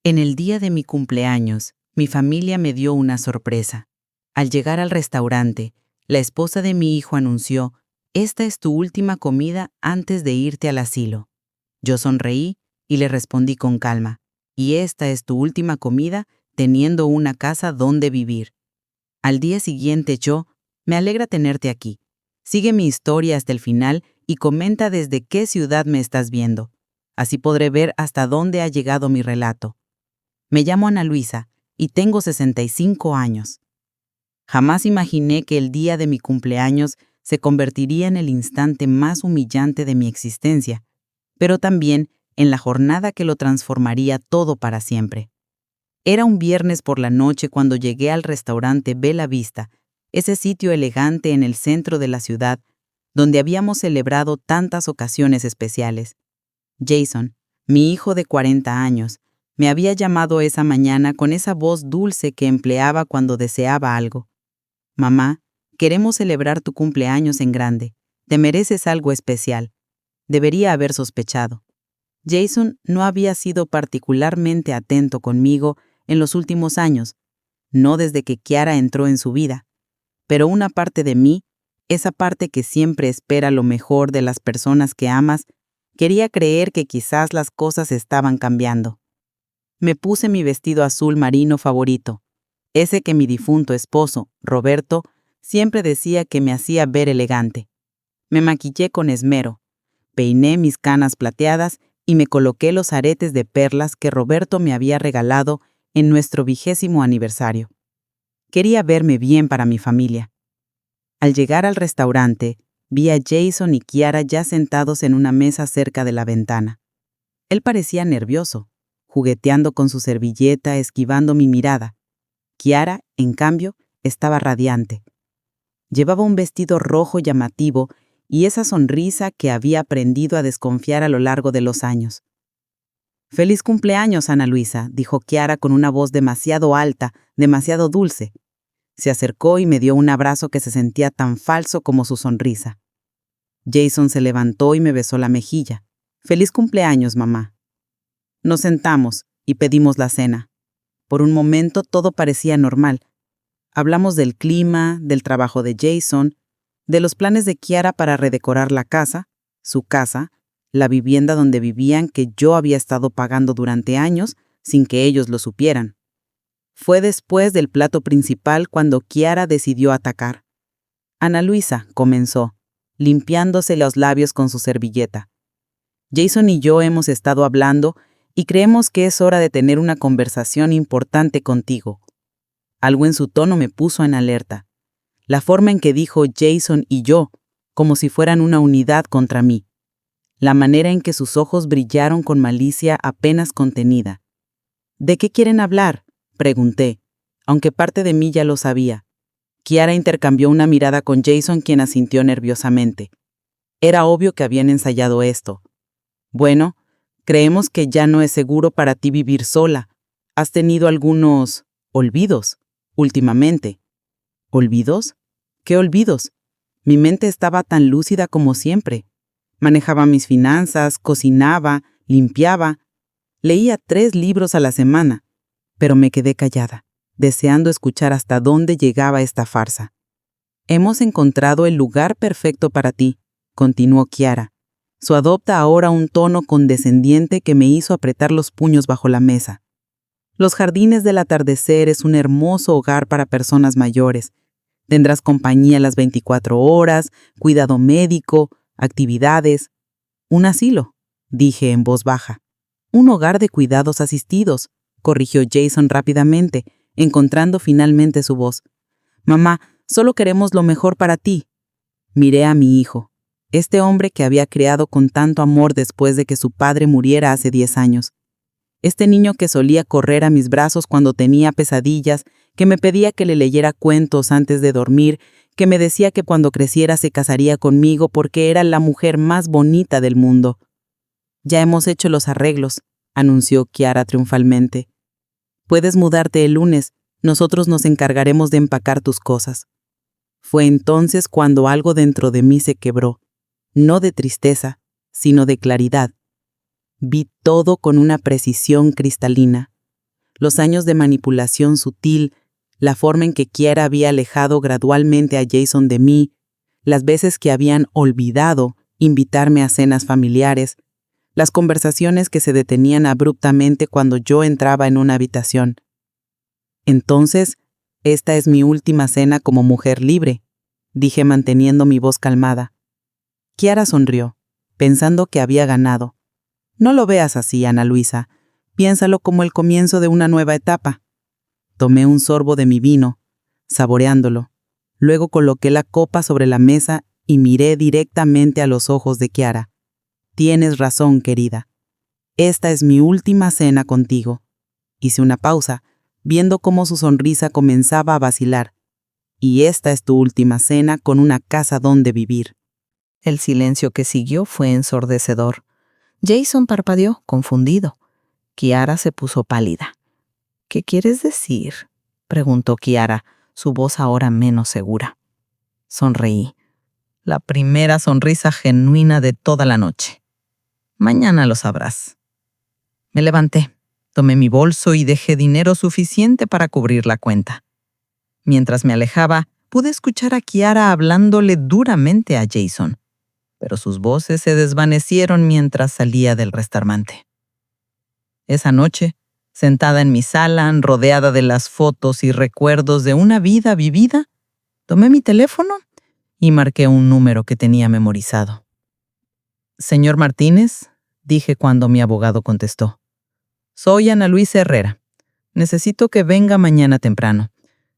En el día de mi cumpleaños, mi familia me dio una sorpresa. Al llegar al restaurante, la esposa de mi hijo anunció: «Esta es tu última comida antes de irte al asilo». Yo sonreí y le respondí con calma: «Y esta es tu última comida teniendo una casa donde vivir». Al día siguiente yo: «Me alegra tenerte aquí. Sigue mi historia hasta el final y comenta desde qué ciudad me estás viendo. Así podré ver hasta dónde ha llegado mi relato. Me llamo Ana Luisa y tengo 65 años». Jamás imaginé que el día de mi cumpleaños se convertiría en el instante más humillante de mi existencia, pero también en la jornada que lo transformaría todo para siempre. Era un viernes por la noche cuando llegué al restaurante Bella Vista, ese sitio elegante en el centro de la ciudad, donde habíamos celebrado tantas ocasiones especiales. Jason, mi hijo de 40 años, me había llamado esa mañana con esa voz dulce que empleaba cuando deseaba algo. «Mamá, queremos celebrar tu cumpleaños en grande. Te mereces algo especial». Debería haber sospechado. Jason no había sido particularmente atento conmigo en los últimos años, no desde que Kiara entró en su vida. Pero una parte de mí, esa parte que siempre espera lo mejor de las personas que amas, quería creer que quizás las cosas estaban cambiando. Me puse mi vestido azul marino favorito, ese que mi difunto esposo, Roberto, siempre decía que me hacía ver elegante. Me maquillé con esmero, peiné mis canas plateadas y me coloqué los aretes de perlas que Roberto me había regalado en nuestro 20º aniversario. Quería verme bien para mi familia. Al llegar al restaurante, vi a Jason y Kiara ya sentados en una mesa cerca de la ventana. Él parecía nervioso, jugueteando con su servilleta, esquivando mi mirada. Kiara, en cambio, estaba radiante. Llevaba un vestido rojo llamativo y esa sonrisa que había aprendido a desconfiar a lo largo de los años. «Feliz cumpleaños, Ana Luisa», dijo Kiara con una voz demasiado alta, demasiado dulce. Se acercó y me dio un abrazo que se sentía tan falso como su sonrisa. Jason se levantó y me besó la mejilla. «Feliz cumpleaños, mamá». Nos sentamos y pedimos la cena. Por un momento todo parecía normal. Hablamos del clima, del trabajo de Jason, de los planes de Kiara para redecorar la casa, su casa, la vivienda donde vivían que yo había estado pagando durante años sin que ellos lo supieran. Fue después del plato principal cuando Kiara decidió atacar. «Ana Luisa», comenzó, limpiándose los labios con su servilleta. «Jason y yo hemos estado hablando y creemos que es hora de tener una conversación importante contigo». Algo en su tono me puso en alerta. La forma en que dijo Jason y yo, como si fueran una unidad contra mí. La manera en que sus ojos brillaron con malicia apenas contenida. «¿De qué quieren hablar?», pregunté, aunque parte de mí ya lo sabía. Kiara intercambió una mirada con Jason, quien asintió nerviosamente. Era obvio que habían ensayado esto. «Bueno, creemos que ya no es seguro para ti vivir sola. Has tenido algunos olvidos últimamente». ¿Olvidos? ¿Qué olvidos? Mi mente estaba tan lúcida como siempre. Manejaba mis finanzas, cocinaba, limpiaba. Leía 3 libros a la semana, pero me quedé callada, deseando escuchar hasta dónde llegaba esta farsa. «Hemos encontrado el lugar perfecto para ti», continuó Kiara. Su adopta ahora un tono condescendiente que me hizo apretar los puños bajo la mesa. «Los jardines del atardecer es un hermoso hogar para personas mayores. Tendrás compañía las 24 horas, cuidado médico, actividades. Un asilo», dije en voz baja. «Un hogar de cuidados asistidos», corrigió Jason rápidamente, encontrando finalmente su voz. «Mamá, solo queremos lo mejor para ti». Miré a mi hijo, este hombre que había criado con tanto amor después de que su padre muriera hace 10 años. Este niño que solía correr a mis brazos cuando tenía pesadillas, que me pedía que le leyera cuentos antes de dormir, que me decía que cuando creciera se casaría conmigo porque era la mujer más bonita del mundo. «Ya hemos hecho los arreglos», anunció Kiara triunfalmente. «Puedes mudarte el lunes, nosotros nos encargaremos de empacar tus cosas». Fue entonces cuando algo dentro de mí se quebró, no de tristeza, sino de claridad. Vi todo con una precisión cristalina. los años de manipulación sutil, la forma en que Kiara había alejado gradualmente a Jason de mí, las veces que habían olvidado invitarme a cenas familiares, las conversaciones que se detenían abruptamente cuando yo entraba en una habitación. Entonces, esta es mi última cena como mujer libre, dije manteniendo mi voz calmada. Kiara sonrió, pensando que había ganado. No lo veas así, Ana Luisa. Piénsalo como el comienzo de una nueva etapa. Tomé un sorbo de mi vino, saboreándolo. Luego coloqué la copa sobre la mesa y miré directamente a los ojos de Kiara. Tienes razón, querida. Esta es mi última cena contigo. Hice una pausa, viendo cómo su sonrisa comenzaba a vacilar. Y esta es tu última cena con una casa donde vivir. El silencio que siguió fue ensordecedor. Jason parpadeó, confundido. Kiara se puso pálida. «¿Qué quieres decir?», preguntó Kiara, su voz ahora menos segura. Sonreí. La primera sonrisa genuina de toda la noche. «Mañana lo sabrás». Me levanté, tomé mi bolso y dejé dinero suficiente para cubrir la cuenta. Mientras me alejaba, pude escuchar a Kiara hablándole duramente a Jason, pero sus voces se desvanecieron mientras salía del restaurante. Esa noche, sentada en mi sala, rodeada de las fotos y recuerdos de una vida vivida, tomé mi teléfono y marqué un número que tenía memorizado. «Señor Martínez», dije cuando mi abogado contestó. «Soy Ana Luisa Herrera. Necesito que venga mañana temprano.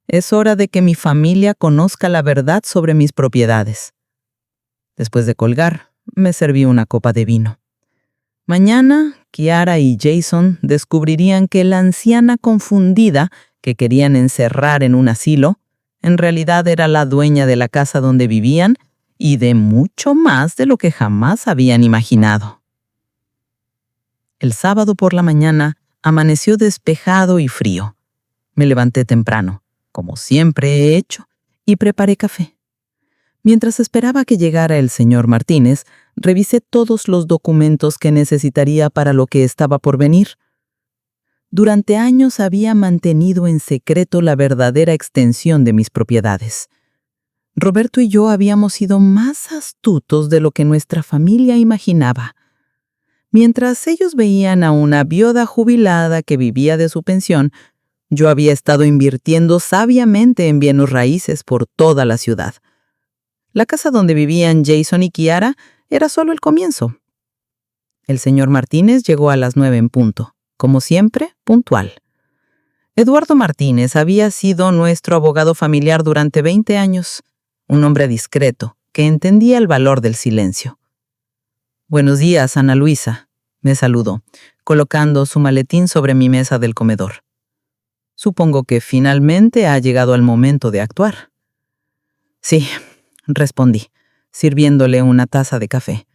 Es hora de que mi familia conozca la verdad sobre mis propiedades». Después de colgar, me serví una copa de vino. Mañana, Kiara y Jason descubrirían que la anciana confundida que querían encerrar en un asilo, en realidad era la dueña de la casa donde vivían y de mucho más de lo que jamás habían imaginado. El sábado por la mañana amaneció despejado y frío. Me levanté temprano, como siempre he hecho, y preparé café. Mientras esperaba que llegara el señor Martínez, revisé todos los documentos que necesitaría para lo que estaba por venir. Durante años había mantenido en secreto la verdadera extensión de mis propiedades. Roberto y yo habíamos sido más astutos de lo que nuestra familia imaginaba. Mientras ellos veían a una viuda jubilada que vivía de su pensión, yo había estado invirtiendo sabiamente en bienes raíces por toda la ciudad. La casa donde vivían Jason y Kiara era solo el comienzo. El señor Martínez llegó a las 9 en punto, como siempre, puntual. Eduardo Martínez había sido nuestro abogado familiar durante 20 años, un hombre discreto que entendía el valor del silencio. «Buenos días, Ana Luisa», me saludó, colocando su maletín sobre mi mesa del comedor. «Supongo que finalmente ha llegado el momento de actuar». «Sí», respondí, sirviéndole una taza de café.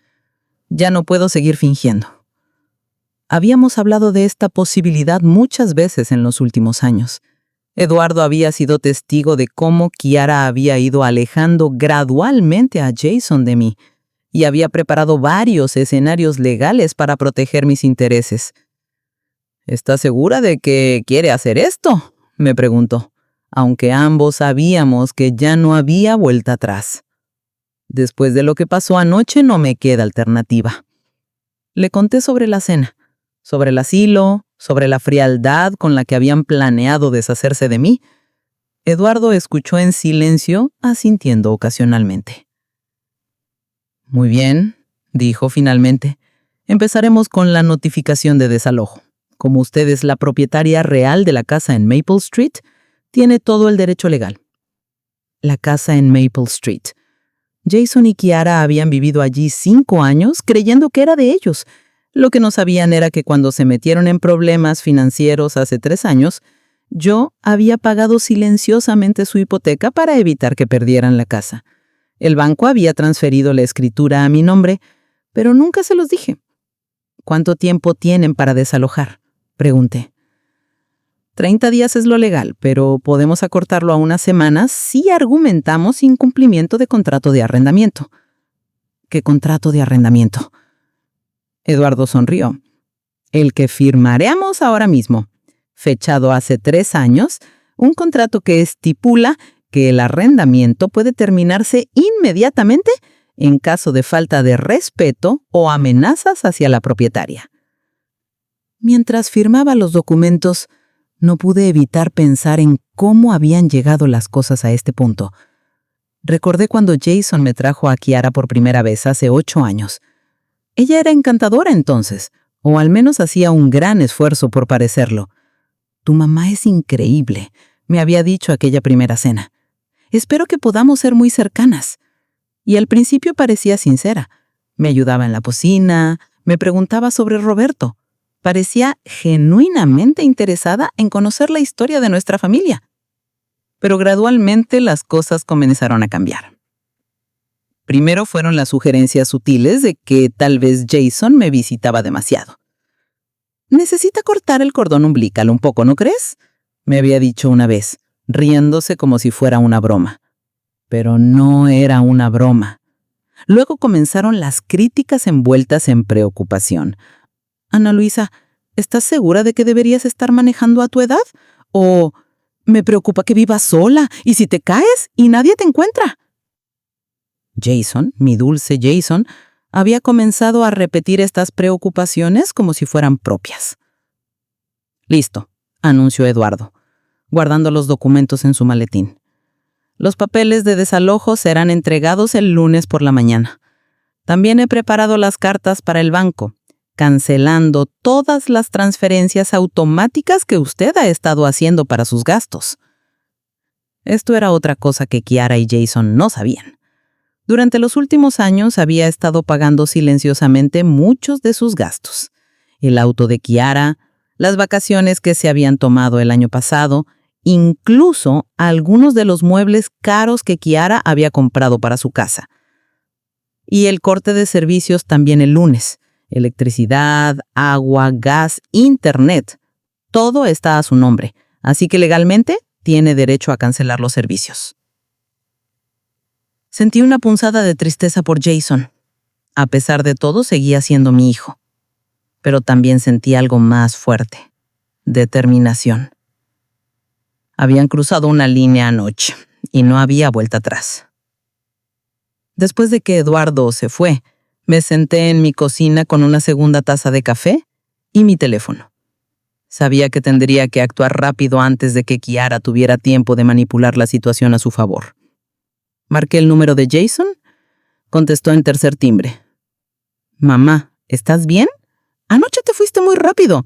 «Ya no puedo seguir fingiendo». Habíamos hablado de esta posibilidad muchas veces en los últimos años. Eduardo había sido testigo de cómo Kiara había ido alejando gradualmente a Jason de mí y había preparado varios escenarios legales para proteger mis intereses. «¿Estás segura de que quiere hacer esto?», me preguntó, aunque ambos sabíamos que ya no había vuelta atrás. «Después de lo que pasó anoche no me queda alternativa». Le conté sobre la cena, sobre el asilo, sobre la frialdad con la que habían planeado deshacerse de mí. Eduardo escuchó en silencio, asintiendo ocasionalmente. «Muy bien», dijo finalmente. «Empezaremos con la notificación de desalojo. Como usted es la propietaria real de la casa en Maple Street, tiene todo el derecho legal». La casa en Maple Street. Jason y Kiara habían vivido allí 5 años creyendo que era de ellos. Lo que no sabían era que cuando se metieron en problemas financieros hace 3 años, yo había pagado silenciosamente su hipoteca para evitar que perdieran la casa. El banco había transferido la escritura a mi nombre, pero nunca se los dije. «¿Cuánto tiempo tienen para desalojar?», pregunté. 30 días es lo legal, pero podemos acortarlo a unas semanas si argumentamos incumplimiento de contrato de arrendamiento». «¿Qué contrato de arrendamiento?». Eduardo sonrió. «El que firmaremos ahora mismo. fechado hace 3 años, un contrato que estipula que el arrendamiento puede terminarse inmediatamente en caso de falta de respeto o amenazas hacia la propietaria. Mientras firmaba los documentos, no pude evitar pensar en cómo habían llegado las cosas a este punto. Recordé cuando Jason me trajo a Kiara por primera vez hace 8 años. Ella era encantadora entonces, o al menos hacía un gran esfuerzo por parecerlo. «Tu mamá es increíble», me había dicho aquella primera cena. «Espero que podamos ser muy cercanas». Y al principio parecía sincera. Me ayudaba en la cocina, me preguntaba sobre Roberto. Parecía genuinamente interesada en conocer la historia de nuestra familia. Pero gradualmente las cosas comenzaron a cambiar. Primero fueron las sugerencias sutiles de que tal vez Jason me visitaba demasiado. «Necesita cortar el cordón umbilical un poco, ¿no crees?», me había dicho una vez, riéndose como si fuera una broma. Pero no era una broma. Luego comenzaron las críticas envueltas en preocupación. «Ana Luisa, ¿estás segura de que deberías estar manejando a tu edad? ¿O me preocupa que vivas sola y si te caes y nadie te encuentra?» Jason, mi dulce Jason, había comenzado a repetir estas preocupaciones como si fueran propias. «Listo», anunció Eduardo, guardando los documentos en su maletín. «Los papeles de desalojo serán entregados el lunes por la mañana. También he preparado las cartas para el banco, cancelando todas las transferencias automáticas que usted ha estado haciendo para sus gastos». Esto era otra cosa que Kiara y Jason no sabían. Durante los últimos años había estado pagando silenciosamente muchos de sus gastos. El auto de Kiara, las vacaciones que se habían tomado el año pasado, incluso algunos de los muebles caros que Kiara había comprado para su casa. Y el corte de servicios también el lunes. Electricidad, agua, gas, internet. Todo está a su nombre, así que legalmente tiene derecho a cancelar los servicios. Sentí una punzada de tristeza por Jason. A pesar de todo, seguía siendo mi hijo. Pero también sentí algo más fuerte: determinación. Habían cruzado una línea anoche y no había vuelta atrás. Después de que Eduardo se fue, me senté en mi cocina con una segunda taza de café y mi teléfono. Sabía que tendría que actuar rápido antes de que Kiara tuviera tiempo de manipular la situación a su favor. Marqué el número de Jason. Contestó en tercer timbre. «Mamá, ¿estás bien? Anoche te fuiste muy rápido».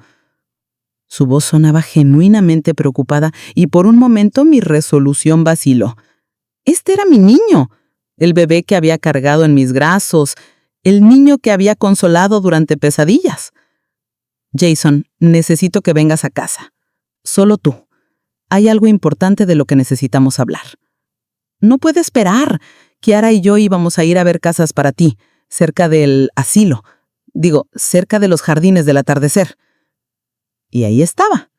Su voz sonaba genuinamente preocupada y por un momento mi resolución vaciló. Este era mi niño, el bebé que había cargado en mis brazos, el niño que había consolado durante pesadillas. «Jason, necesito que vengas a casa. Solo tú. Hay algo importante de lo que necesitamos hablar». «No puede esperar. Kiara y yo íbamos a ir a ver casas para ti, cerca del asilo. Cerca de los jardines del atardecer». Y ahí estaba.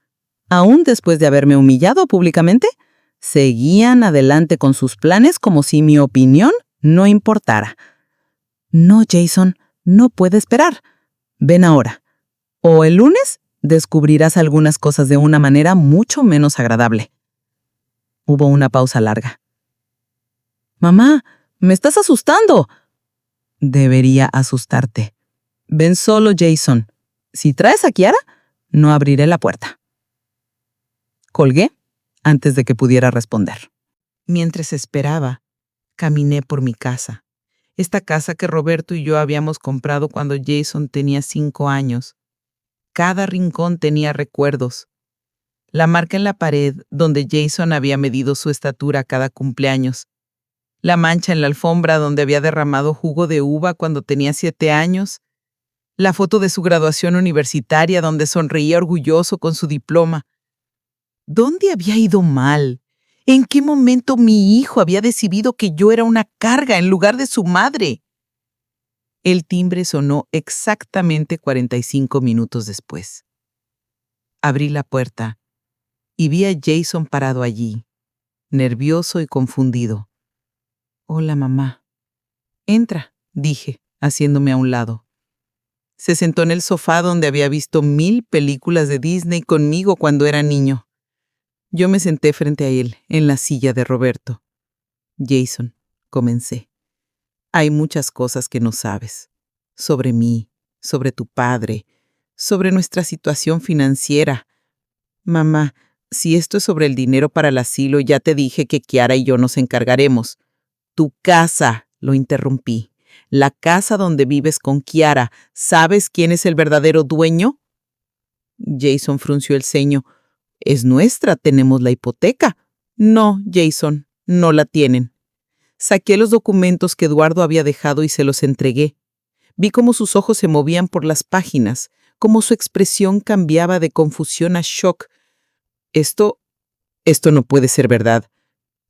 Aún después de haberme humillado públicamente, seguían adelante con sus planes como si mi opinión no importara. «No, Jason, no puede esperar. Ven ahora. O el lunes descubrirás algunas cosas de una manera mucho menos agradable». Hubo una pausa larga. «Mamá, me estás asustando». «Debería asustarte. Ven solo, Jason. Si traes a Kiara, no abriré la puerta». Colgué antes de que pudiera responder. Mientras esperaba, caminé por mi casa. Esta casa que Roberto y yo habíamos comprado cuando Jason tenía 5 años. Cada rincón tenía recuerdos. La marca en la pared donde Jason había medido su estatura cada cumpleaños. La mancha en la alfombra donde había derramado jugo de uva cuando tenía 7 años. La foto de su graduación universitaria donde sonreía orgulloso con su diploma. ¿Dónde había ido mal? ¿En qué momento mi hijo había decidido que yo era una carga en lugar de su madre? El timbre sonó exactamente 45 minutos después. Abrí la puerta y vi a Jason parado allí, nervioso y confundido. «Hola, mamá». «Entra», dije, haciéndome a un lado. Se sentó en el sofá donde había visto 1000 películas de Disney conmigo cuando era niño. Yo me senté frente a él, en la silla de Roberto. Jason, comencé. Hay muchas cosas que no sabes. Sobre mí, sobre tu padre, sobre nuestra situación financiera. Mamá, si esto es sobre el dinero para el asilo, ya te dije que Kiara y yo nos encargaremos. Tu casa, lo interrumpí. La casa donde vives con Kiara. ¿Sabes quién es el verdadero dueño? Jason frunció el ceño. Es nuestra, tenemos la hipoteca. No, Jason, no la tienen. Saqué los documentos que Eduardo había dejado y se los entregué. Vi cómo sus ojos se movían por las páginas, cómo su expresión cambiaba de confusión a shock. Esto no puede ser verdad.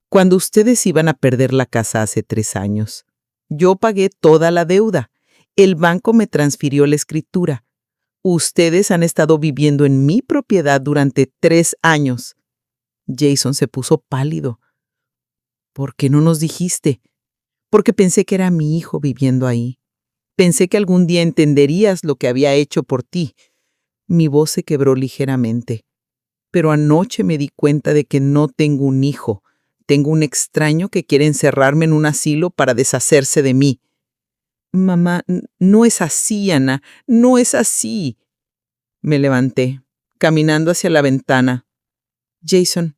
Cuando ustedes iban a perder la casa hace 3 años, yo pagué toda la deuda. El banco me transfirió la escritura. Ustedes han estado viviendo en mi propiedad durante 3 años. Jason se puso pálido. ¿Por qué no nos dijiste? Porque pensé que era mi hijo viviendo ahí. Pensé que algún día entenderías lo que había hecho por ti. Mi voz se quebró ligeramente. Pero anoche me di cuenta de que no tengo un hijo. Tengo un extraño que quiere encerrarme en un asilo para deshacerse de mí. Mamá, no es así, Ana, no es así. Me levanté, caminando hacia la ventana. Jason,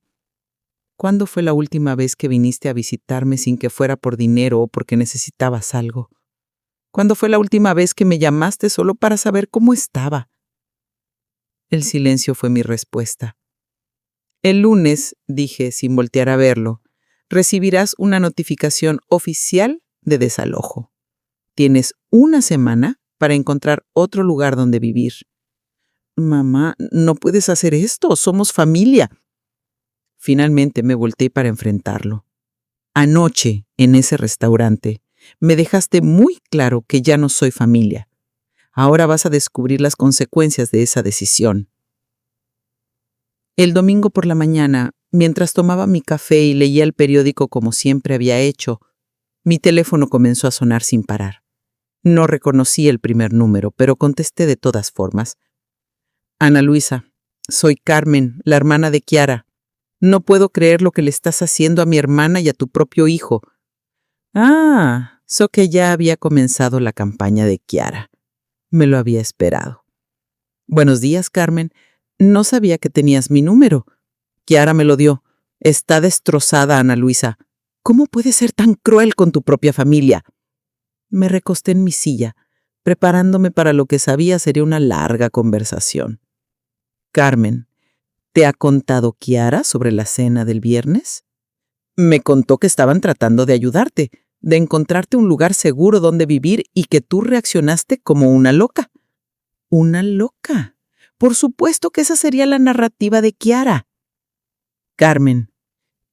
¿cuándo fue la última vez que viniste a visitarme sin que fuera por dinero o porque necesitabas algo? ¿Cuándo fue la última vez que me llamaste solo para saber cómo estaba? El silencio fue mi respuesta. El lunes, dije sin voltear a verlo, recibirás una notificación oficial de desalojo. Tienes 1 semana para encontrar otro lugar donde vivir. Mamá, no puedes hacer esto, somos familia. Finalmente me volteé para enfrentarlo. Anoche, en ese restaurante, me dejaste muy claro que ya no soy familia. Ahora vas a descubrir las consecuencias de esa decisión. El domingo por la mañana, mientras tomaba mi café y leía el periódico como siempre había hecho, mi teléfono comenzó a sonar sin parar. No reconocí el primer número, pero contesté de todas formas. Ana Luisa, soy Carmen, la hermana de Kiara. No puedo creer lo que le estás haciendo a mi hermana y a tu propio hijo. So que ya había comenzado la campaña de Kiara. Me lo había esperado. Buenos días, Carmen. No sabía que tenías mi número. Kiara me lo dio. Está destrozada, Ana Luisa. ¿Cómo puedes ser tan cruel con tu propia familia? Me recosté en mi silla, preparándome para lo que sabía sería una larga conversación. Carmen, ¿te ha contado Kiara sobre la cena del viernes? Me contó que estaban tratando de ayudarte, de encontrarte un lugar seguro donde vivir y que tú reaccionaste como una loca. ¿Una loca? Por supuesto que esa sería la narrativa de Kiara. Carmen,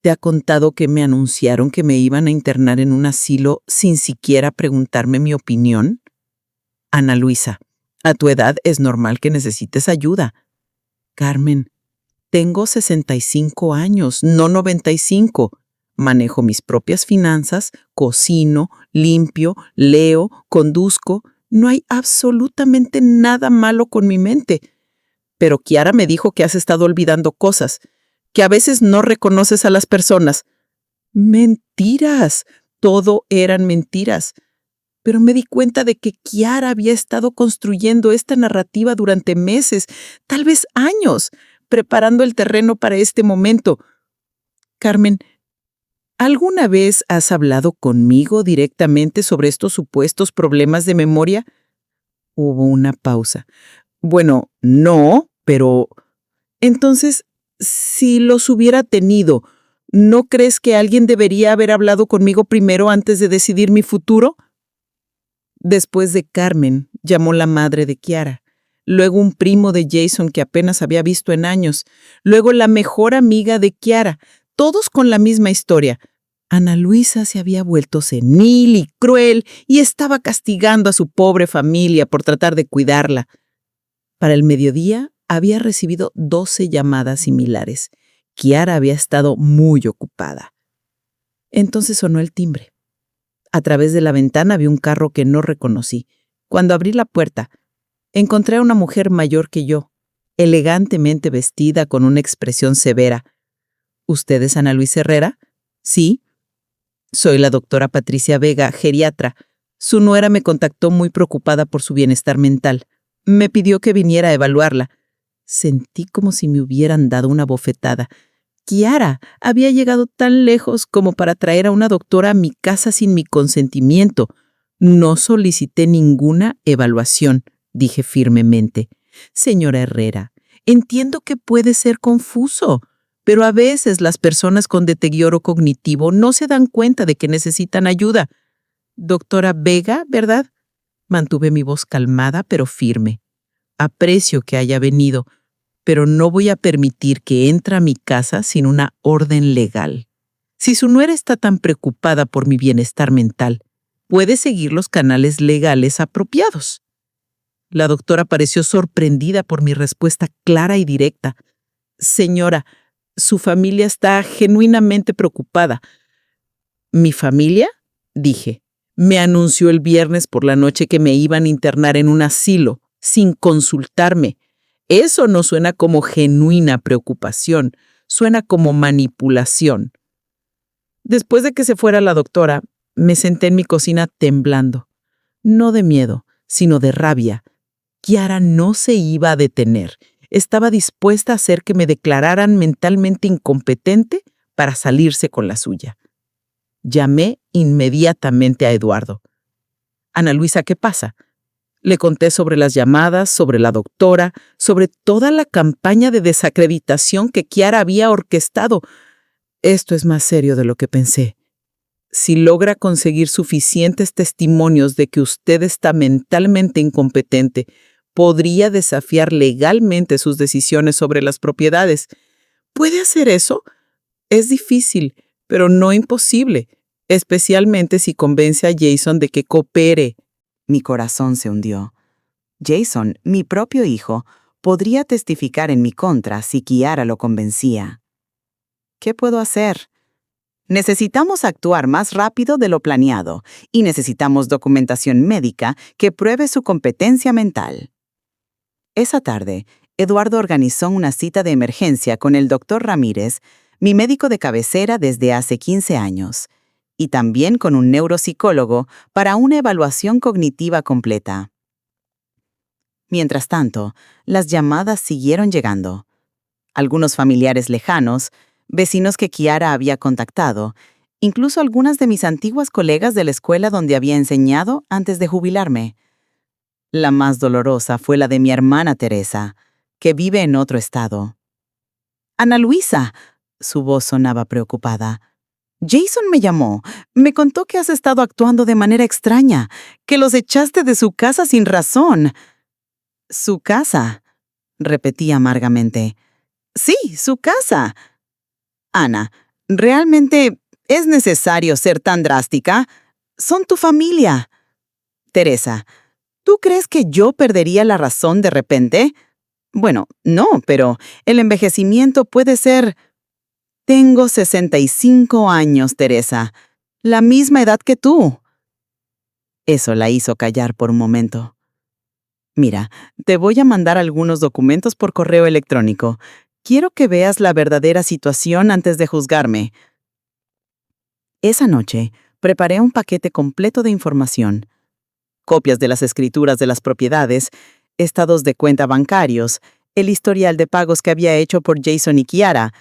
¿te ha contado que me anunciaron que me iban a internar en un asilo sin siquiera preguntarme mi opinión? Ana Luisa, a tu edad es normal que necesites ayuda. Carmen, tengo 65 años, no 95. Manejo mis propias finanzas, cocino, limpio, leo, conduzco. No hay absolutamente nada malo con mi mente. Pero Kiara me dijo que has estado olvidando cosas, que a veces no reconoces a las personas. Mentiras, todo eran mentiras. Pero me di cuenta de que Kiara había estado construyendo esta narrativa durante meses, tal vez años, preparando el terreno para este momento. Carmen, ¿alguna vez has hablado conmigo directamente sobre estos supuestos problemas de memoria? Hubo una pausa. Bueno, no, pero... Entonces, si los hubiera tenido, ¿no crees que alguien debería haber hablado conmigo primero antes de decidir mi futuro? Después de Carmen, llamó la madre de Kiara, luego un primo de Jason que apenas había visto en años, luego la mejor amiga de Kiara, todos con la misma historia. Ana Luisa se había vuelto senil y cruel y estaba castigando a su pobre familia por tratar de cuidarla. Para el mediodía había recibido 12 llamadas similares. Kiara había estado muy ocupada. Entonces sonó el timbre. A través de la ventana vi un carro que no reconocí. Cuando abrí la puerta, encontré a una mujer mayor que yo, elegantemente vestida con una expresión severa. ¿Usted es Ana Luisa Herrera? Sí. Soy la doctora Patricia Vega, geriatra. Su nuera me contactó muy preocupada por su bienestar mental. Me pidió que viniera a evaluarla. Sentí como si me hubieran dado una bofetada. Kiara había llegado tan lejos como para traer a una doctora a mi casa sin mi consentimiento. No solicité ninguna evaluación, dije firmemente. Señora Herrera, entiendo que puede ser confuso, pero a veces las personas con deterioro cognitivo no se dan cuenta de que necesitan ayuda. Doctora Vega, ¿verdad? Mantuve mi voz calmada pero firme. Aprecio que haya venido, pero no voy a permitir que entre a mi casa sin una orden legal. Si su nuera está tan preocupada por mi bienestar mental, puede seguir los canales legales apropiados. La doctora pareció sorprendida por mi respuesta clara y directa. Señora, su familia está genuinamente preocupada. ¿Mi familia? Dije. Me anunció el viernes por la noche que me iban a internar en un asilo, sin consultarme. Eso no suena como genuina preocupación, suena como manipulación. Después de que se fuera la doctora, me senté en mi cocina temblando. No de miedo, sino de rabia. Kiara no se iba a detener. Estaba dispuesta a hacer que me declararan mentalmente incompetente para salirse con la suya. Llamé inmediatamente a Eduardo. Ana Luisa, ¿qué pasa? Le conté sobre las llamadas, sobre la doctora, sobre toda la campaña de desacreditación que Kiara había orquestado. Esto es más serio de lo que pensé. Si logra conseguir suficientes testimonios de que usted está mentalmente incompetente, podría desafiar legalmente sus decisiones sobre las propiedades. ¿Puede hacer eso? Es difícil, pero no imposible, especialmente si convence a Jason de que coopere. Mi corazón se hundió. Jason, mi propio hijo, podría testificar en mi contra si Kiara lo convencía. ¿Qué puedo hacer? Necesitamos actuar más rápido de lo planeado y necesitamos documentación médica que pruebe su competencia mental. Esa tarde, Eduardo organizó una cita de emergencia con el Dr. Ramírez, mi médico de cabecera desde hace 15 años, y también con un neuropsicólogo para una evaluación cognitiva completa. Mientras tanto, las llamadas siguieron llegando. Algunos familiares lejanos, vecinos que Kiara había contactado, incluso algunas de mis antiguas colegas de la escuela donde había enseñado antes de jubilarme. La más dolorosa fue la de mi hermana Teresa, que vive en otro estado. «Ana Luisa», su voz sonaba preocupada. «Jason me llamó. Me contó que has estado actuando de manera extraña, que los echaste de su casa sin razón». «¿Su casa?», repetí amargamente. «Sí, su casa». «Ana, ¿realmente es necesario ser tan drástica? Son tu familia». «Teresa, ¿tú crees que yo perdería la razón de repente?» «Bueno, no, pero el envejecimiento puede ser...» «Tengo 65 años, Teresa. La misma edad que tú». Eso la hizo callar por un momento. «Mira, te voy a mandar algunos documentos por correo electrónico. Quiero que veas la verdadera situación antes de juzgarme». Esa noche, preparé un paquete completo de información. Copias de las escrituras de las propiedades, estados de cuenta bancarios, el historial de pagos que había hecho por Jason y Kiara,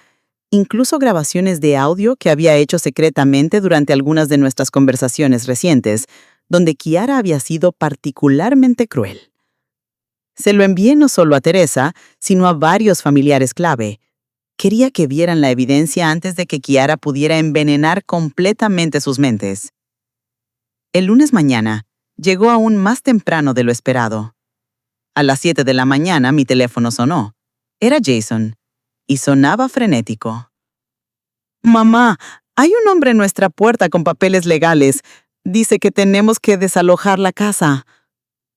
incluso grabaciones de audio que había hecho secretamente durante algunas de nuestras conversaciones recientes, donde Kiara había sido particularmente cruel. Se lo envié no solo a Teresa, sino a varios familiares clave. Quería que vieran la evidencia antes de que Kiara pudiera envenenar completamente sus mentes. El lunes mañana, llegó aún más temprano de lo esperado. A las 7 de la mañana mi teléfono sonó. Era Jason, y sonaba frenético. «Mamá, hay un hombre en nuestra puerta con papeles legales. Dice que tenemos que desalojar la casa».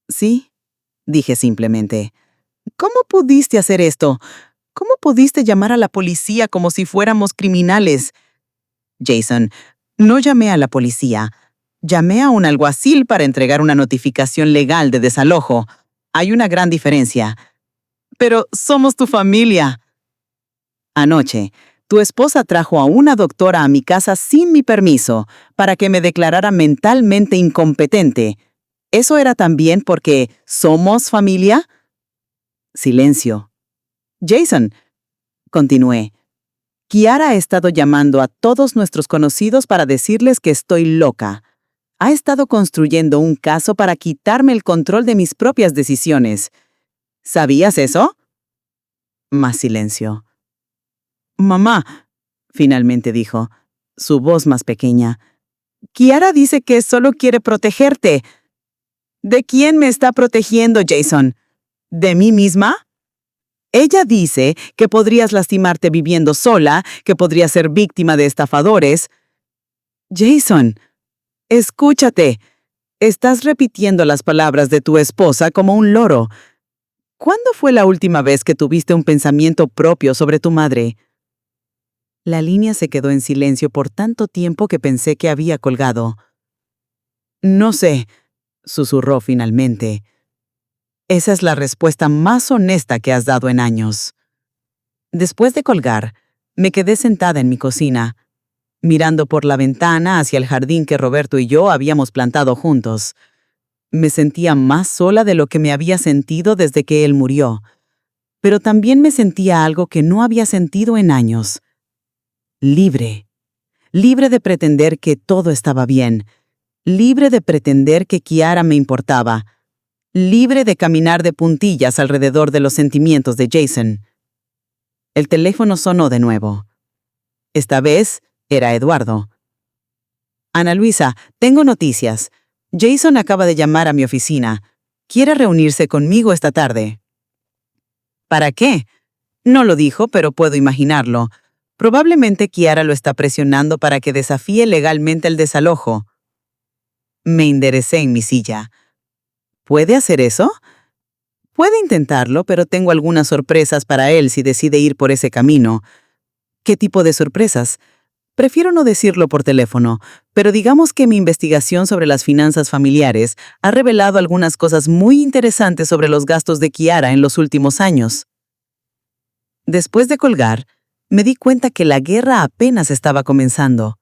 «Sí», dije simplemente. «¿Cómo pudiste hacer esto? ¿Cómo pudiste llamar a la policía como si fuéramos criminales?» «Jason, no llamé a la policía. Llamé a un alguacil para entregar una notificación legal de desalojo. Hay una gran diferencia. Pero somos tu familia. Anoche, tu esposa trajo a una doctora a mi casa sin mi permiso para que me declarara mentalmente incompetente. ¿Eso era también porque somos familia? Silencio. Jason, continué. Kiara ha estado llamando a todos nuestros conocidos para decirles que estoy loca. Ha estado construyendo un caso para quitarme el control de mis propias decisiones. ¿Sabías eso? Más silencio. Mamá, finalmente dijo, su voz más pequeña. Kiara dice que solo quiere protegerte. ¿De quién me está protegiendo, Jason? ¿De mí misma? Ella dice que podrías lastimarte viviendo sola, que podrías ser víctima de estafadores. Jason, escúchate. Estás repitiendo las palabras de tu esposa como un loro. ¿Cuándo fue la última vez que tuviste un pensamiento propio sobre tu madre? La línea se quedó en silencio por tanto tiempo que pensé que había colgado. No sé, susurró finalmente. Esa es la respuesta más honesta que has dado en años. Después de colgar, me quedé sentada en mi cocina, mirando por la ventana hacia el jardín que Roberto y yo habíamos plantado juntos. Me sentía más sola de lo que me había sentido desde que él murió, pero también me sentía algo que no había sentido en años. Libre. Libre de pretender que todo estaba bien. Libre de pretender que Kiara me importaba. Libre de caminar de puntillas alrededor de los sentimientos de Jason. El teléfono sonó de nuevo. Esta vez era Eduardo. Ana Luisa, tengo noticias. Jason acaba de llamar a mi oficina. Quiere reunirse conmigo esta tarde. ¿Para qué? No lo dijo, pero puedo imaginarlo. Probablemente Kiara lo está presionando para que desafíe legalmente el desalojo. Me enderecé en mi silla. ¿Puede hacer eso? Puede intentarlo, pero tengo algunas sorpresas para él si decide ir por ese camino. ¿Qué tipo de sorpresas? Prefiero no decirlo por teléfono, pero digamos que mi investigación sobre las finanzas familiares ha revelado algunas cosas muy interesantes sobre los gastos de Kiara en los últimos años. Después de colgar, me di cuenta que la guerra apenas estaba comenzando.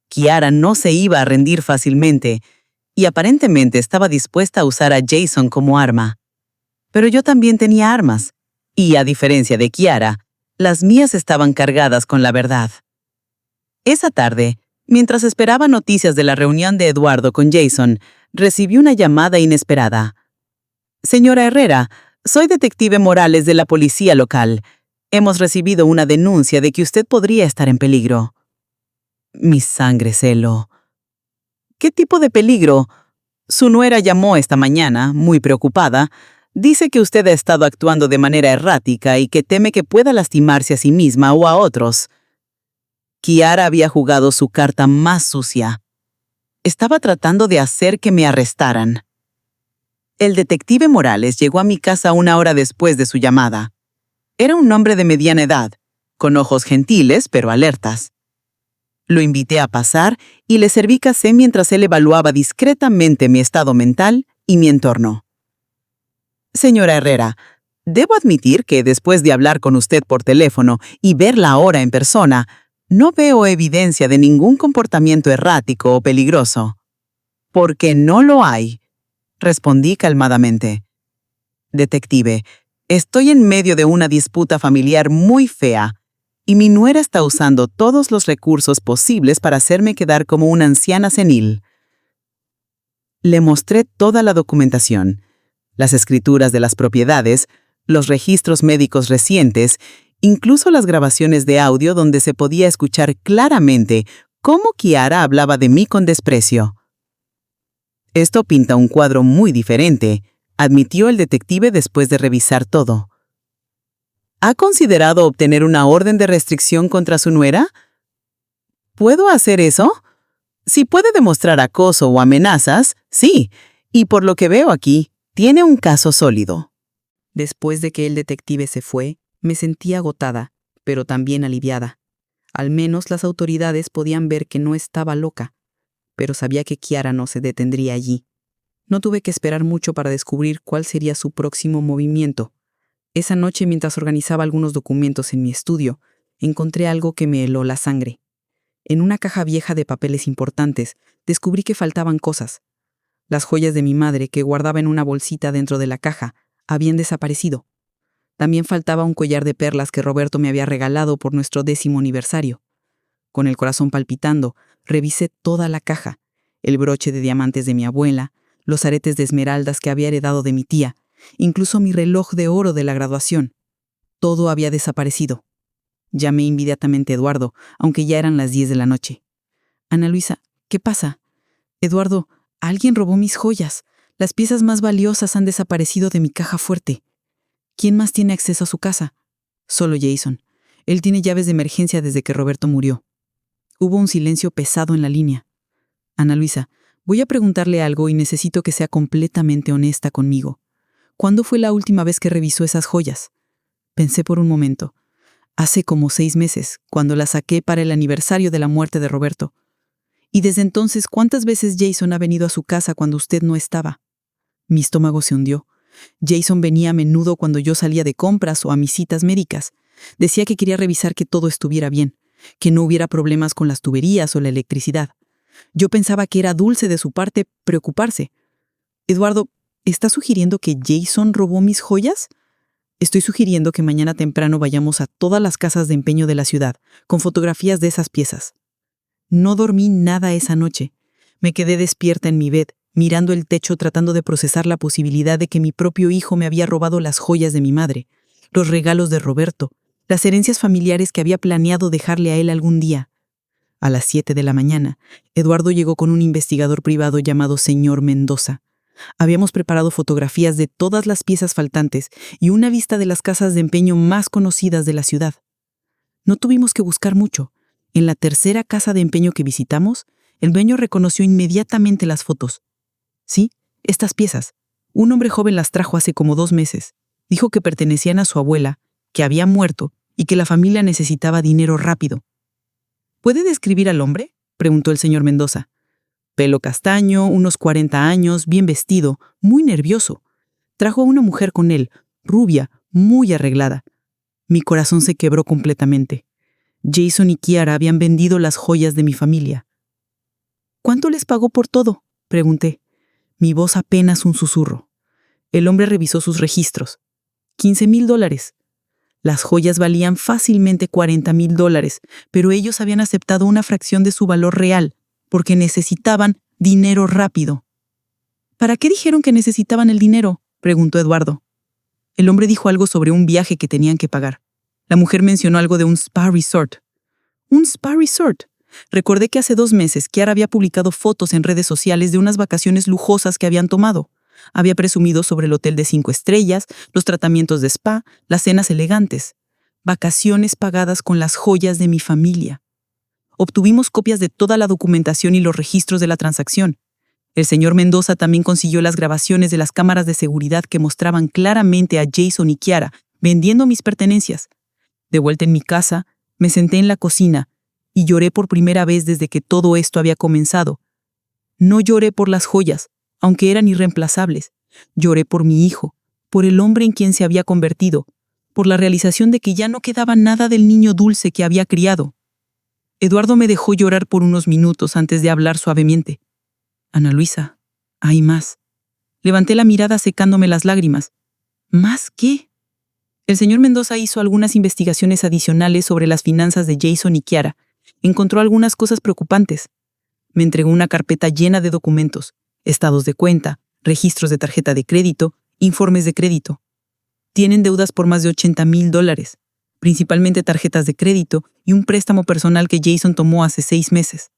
Kiara no se iba a rendir fácilmente y aparentemente estaba dispuesta a usar a Jason como arma. Pero yo también tenía armas, y a diferencia de Kiara, las mías estaban cargadas con la verdad. Esa tarde, mientras esperaba noticias de la reunión de Eduardo con Jason, recibí una llamada inesperada. Señora Herrera, soy detective Morales de la policía local. Hemos recibido una denuncia de que usted podría estar en peligro. Mi sangre se heló. ¿Qué tipo de peligro? Su nuera llamó esta mañana, muy preocupada. Dice que usted ha estado actuando de manera errática y que teme que pueda lastimarse a sí misma o a otros. Kiara había jugado su carta más sucia. Estaba tratando de hacer que me arrestaran. El detective Morales llegó a mi casa una hora después de su llamada. Era un hombre de mediana edad, con ojos gentiles pero alertas. Lo invité a pasar y le serví café mientras él evaluaba discretamente mi estado mental y mi entorno. Señora Herrera, debo admitir que después de hablar con usted por teléfono y verla ahora en persona, no veo evidencia de ningún comportamiento errático o peligroso. Porque no lo hay, respondí calmadamente. Detective, estoy en medio de una disputa familiar muy fea y mi nuera está usando todos los recursos posibles para hacerme quedar como una anciana senil. Le mostré toda la documentación, las escrituras de las propiedades, los registros médicos recientes, incluso las grabaciones de audio donde se podía escuchar claramente cómo Kiara hablaba de mí con desprecio. Esto pinta un cuadro muy diferente, admitió el detective después de revisar todo. ¿Ha considerado obtener una orden de restricción contra su nuera? ¿Puedo hacer eso? Si puede demostrar acoso o amenazas, sí, y por lo que veo aquí, tiene un caso sólido. Después de que el detective se fue, me sentí agotada, pero también aliviada. Al menos las autoridades podían ver que no estaba loca, pero sabía que Kiara no se detendría allí. No tuve que esperar mucho para descubrir cuál sería su próximo movimiento. Esa noche, mientras organizaba algunos documentos en mi estudio, encontré algo que me heló la sangre. En una caja vieja de papeles importantes, descubrí que faltaban cosas. Las joyas de mi madre, que guardaba en una bolsita dentro de la caja, habían desaparecido. También faltaba un collar de perlas que Roberto me había regalado por nuestro 10º aniversario. Con el corazón palpitando, revisé toda la caja, el broche de diamantes de mi abuela, los aretes de esmeraldas que había heredado de mi tía, incluso mi reloj de oro de la graduación. Todo había desaparecido. Llamé inmediatamente a Eduardo, aunque ya eran las 10 de la noche. Ana Luisa, ¿qué pasa? Eduardo, alguien robó mis joyas. Las piezas más valiosas han desaparecido de mi caja fuerte. ¿Quién más tiene acceso a su casa? Solo Jason. Él tiene llaves de emergencia desde que Roberto murió. Hubo un silencio pesado en la línea. Ana Luisa, voy a preguntarle algo y necesito que sea completamente honesta conmigo. ¿Cuándo fue la última vez que revisó esas joyas? Pensé por un momento. Hace como 6 meses, cuando las saqué para el aniversario de la muerte de Roberto. Y desde entonces, ¿cuántas veces Jason ha venido a su casa cuando usted no estaba? Mi estómago se hundió. Jason venía a menudo cuando yo salía de compras o a mis citas médicas. Decía que quería revisar que todo estuviera bien, que no hubiera problemas con las tuberías o la electricidad. Yo pensaba que era dulce de su parte preocuparse. Eduardo, ¿está sugiriendo que Jason robó mis joyas? Estoy sugiriendo que mañana temprano vayamos a todas las casas de empeño de la ciudad, con fotografías de esas piezas. No dormí nada esa noche. Me quedé despierta en mi bed, mirando el techo tratando de procesar la posibilidad de que mi propio hijo me había robado las joyas de mi madre, los regalos de Roberto, las herencias familiares que había planeado dejarle a él algún día. A las 7 de la mañana, Eduardo llegó con un investigador privado llamado señor Mendoza. Habíamos preparado fotografías de todas las piezas faltantes y una vista de las casas de empeño más conocidas de la ciudad. No tuvimos que buscar mucho. En la tercera casa de empeño que visitamos, el dueño reconoció inmediatamente las fotos. Sí, estas piezas. Un hombre joven las trajo hace como 2 meses. Dijo que pertenecían a su abuela, que había muerto y que la familia necesitaba dinero rápido. ¿Puede describir al hombre?, preguntó el señor Mendoza. Pelo castaño, unos 40 años, bien vestido, muy nervioso. Trajo a una mujer con él, rubia, muy arreglada. Mi corazón se quebró completamente. Jason y Kiara habían vendido las joyas de mi familia. ¿Cuánto les pagó por todo?, pregunté. Mi voz apenas un susurro. El hombre revisó sus registros. $15,000. Las joyas valían fácilmente $40,000, pero ellos habían aceptado una fracción de su valor real, porque necesitaban dinero rápido. ¿Para qué dijeron que necesitaban el dinero?, preguntó Eduardo. El hombre dijo algo sobre un viaje que tenían que pagar. La mujer mencionó algo de un spa resort. ¿Un spa resort? Recordé que hace 2 meses Kiara había publicado fotos en redes sociales de unas vacaciones lujosas que habían tomado. Había presumido sobre el hotel de 5 estrellas, los tratamientos de spa, las cenas elegantes. Vacaciones pagadas con las joyas de mi familia. Obtuvimos copias de toda la documentación y los registros de la transacción. El señor Mendoza también consiguió las grabaciones de las cámaras de seguridad que mostraban claramente a Jason y Kiara vendiendo mis pertenencias. De vuelta en mi casa, me senté en la cocina y lloré por primera vez desde que todo esto había comenzado. No lloré por las joyas, aunque eran irreemplazables. Lloré por mi hijo, por el hombre en quien se había convertido, por la realización de que ya no quedaba nada del niño dulce que había criado. Eduardo me dejó llorar por unos minutos antes de hablar suavemente. Ana Luisa, hay más. Levanté la mirada secándome las lágrimas. ¿Más qué? El señor Mendoza hizo algunas investigaciones adicionales sobre las finanzas de Jason y Kiara. Encontró algunas cosas preocupantes. Me entregó una carpeta llena de documentos, estados de cuenta, registros de tarjeta de crédito, informes de crédito. Tienen deudas por más de $80,000, principalmente tarjetas de crédito y un préstamo personal que Jason tomó hace 6 meses.